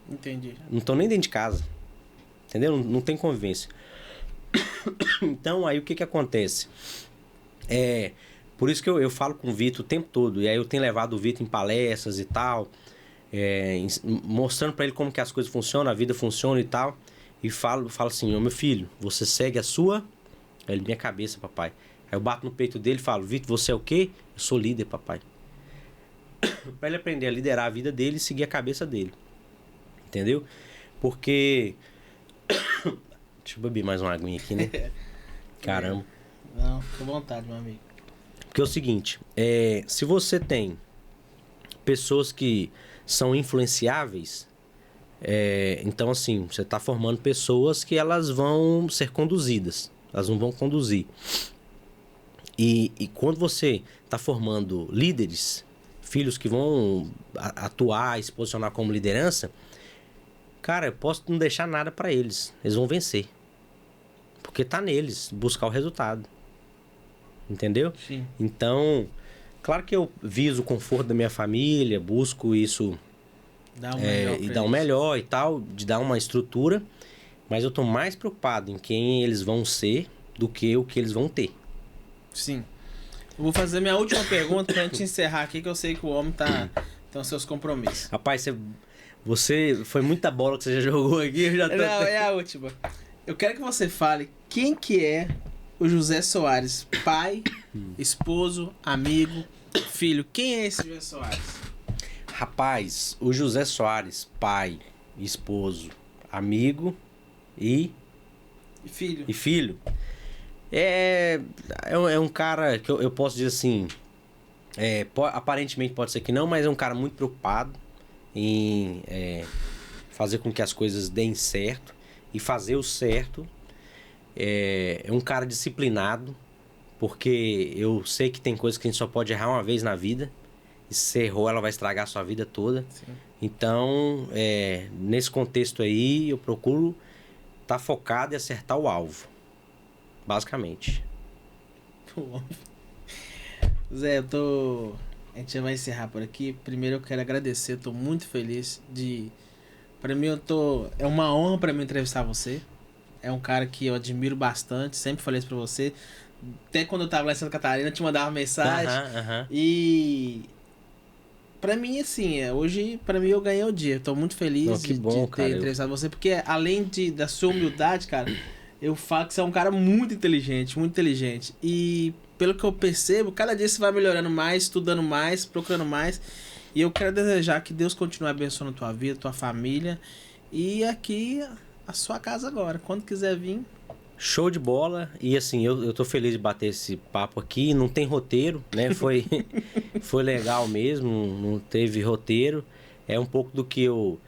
Speaker 1: Entendi.
Speaker 2: Não estão nem dentro de casa. Entendeu? Não tem convivência. Então, aí o que acontece? Por isso que eu falo com o Vitor o tempo todo. E aí eu tenho levado o Vitor em palestras e tal. Mostrando pra ele como que as coisas funcionam, a vida funciona e tal. E falo assim, ô meu filho, você segue a sua... Aí ele, minha cabeça, papai. Aí eu bato no peito dele e falo, Vitor, você é o quê? Eu sou líder, papai. Pra ele aprender a liderar a vida dele e seguir a cabeça dele. Entendeu? Porque... Deixa eu beber mais uma aguinha aqui, né? Caramba.
Speaker 1: Não, fica à vontade, meu amigo.
Speaker 2: Porque é o seguinte, se você tem pessoas que são influenciáveis, então assim, você está formando pessoas que elas vão ser conduzidas, elas não vão conduzir. E quando você está formando líderes, filhos que vão atuar e se posicionar como liderança, cara, eu posso não deixar nada para eles, eles vão vencer. Porque tá neles buscar o resultado. Entendeu?
Speaker 1: Sim.
Speaker 2: Então, claro que eu viso o conforto da minha família, busco isso
Speaker 1: Dá um melhor
Speaker 2: e dar um melhor e tal, de dar uma estrutura, mas eu tô mais preocupado em quem eles vão ser do que o que eles vão ter.
Speaker 1: Sim. Eu vou fazer minha última pergunta pra gente encerrar aqui, que eu sei que o homem tem os seus compromissos.
Speaker 2: Rapaz, você foi muita bola que você já jogou aqui, eu já tô...
Speaker 1: Não, é a última. Eu quero que você fale quem que é o José Soares, pai, esposo, amigo, filho. Quem é esse José Soares?
Speaker 2: Rapaz, o José Soares, pai, esposo, amigo e filho. É um cara que eu posso dizer assim, aparentemente pode ser que não, mas é um cara muito preocupado em fazer com que as coisas deem certo e fazer o certo. É um cara disciplinado, porque eu sei que tem coisas que a gente só pode errar uma vez na vida, e se você errou, ela vai estragar a sua vida toda. Sim. Então, nesse contexto aí, eu procuro estar focado e acertar o alvo, basicamente.
Speaker 1: Zé, a gente já vai encerrar por aqui. Primeiro eu quero agradecer, eu tô muito feliz Pra mim, é uma honra pra mim entrevistar você. É um cara que eu admiro bastante, sempre falei isso pra você. Até quando eu tava lá em Santa Catarina, eu te mandava mensagem. E pra mim, assim, hoje, pra mim, eu ganhei o dia. Tô muito feliz de ter entrevistado você, porque além da sua humildade, cara, eu falo que você é um cara muito inteligente, muito inteligente. E pelo que eu percebo, cada dia você vai melhorando mais, estudando mais, procurando mais. E eu quero desejar que Deus continue abençoando a tua vida, tua família. E aqui, a sua casa agora. Quando quiser vir.
Speaker 2: Show de bola. E assim, eu tô feliz de bater esse papo aqui. Não tem roteiro, né? Foi legal mesmo. Não teve roteiro. É um pouco do que o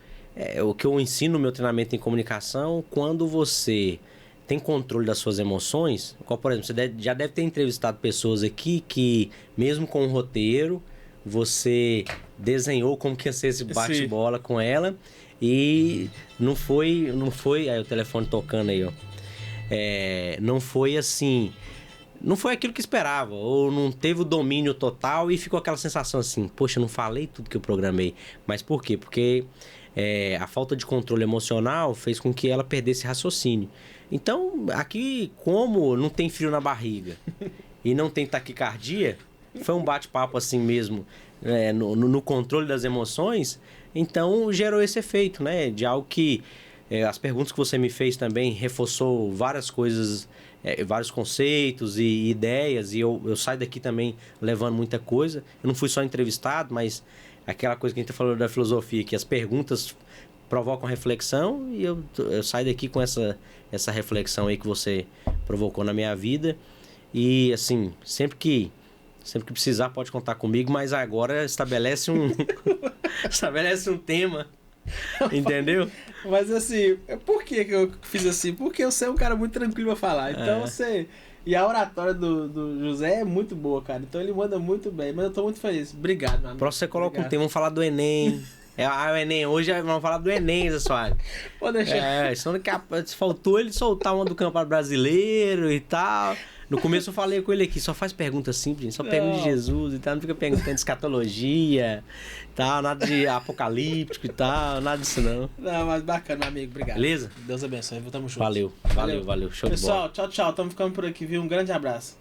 Speaker 2: que eu ensino no meu treinamento em comunicação. Quando você tem controle das suas emoções, por exemplo, você já deve ter entrevistado pessoas aqui que, mesmo com o roteiro, você desenhou como que ia ser esse bate-bola com ela e não foi aí o telefone tocando aí, ó. Não foi assim, não foi aquilo que esperava, ou não teve o domínio total e ficou aquela sensação assim, poxa, eu não falei tudo que eu programei. Mas por quê? Porque a falta de controle emocional fez com que ela perdesse raciocínio. Então, aqui, como não tem frio na barriga e não tem taquicardia, foi um bate-papo assim mesmo, no controle das emoções, então gerou esse efeito, né? De algo que as perguntas que você me fez também reforçou várias coisas, vários conceitos e ideias, e eu saio daqui também levando muita coisa. Eu não fui só entrevistado, mas aquela coisa que a gente falou da filosofia, que as perguntas provocam reflexão, e eu saio daqui com essa reflexão aí que você provocou na minha vida. E assim, sempre que precisar pode contar comigo, mas agora estabelece um tema, entendeu?
Speaker 1: Mas assim, por que eu fiz assim? Porque você é um cara muito tranquilo a falar. Então E a oratória do José é muito boa, cara. Então ele manda muito bem. Mas eu tô muito feliz. Obrigado, meu amigo.
Speaker 2: Próximo você coloca
Speaker 1: Obrigado.
Speaker 2: um tema, vamos falar do Enem. O Enem, hoje vamos falar do Enem, Zé Soares.
Speaker 1: Pode deixar.
Speaker 2: Senão faltou ele soltar uma do Campeonato Brasileiro e tal. No começo eu falei com ele aqui, só faz perguntas simples, gente. Só pergunta de Jesus e tal, não fica perguntando de escatologia, tal, nada de apocalíptico e tal, nada disso não.
Speaker 1: Não, mas bacana, meu amigo. Obrigado.
Speaker 2: Beleza?
Speaker 1: Deus abençoe. Tamo junto.
Speaker 2: Valeu. Show de bola.
Speaker 1: Pessoal, tchau, tchau. Tamo ficando por aqui, viu? Um grande abraço.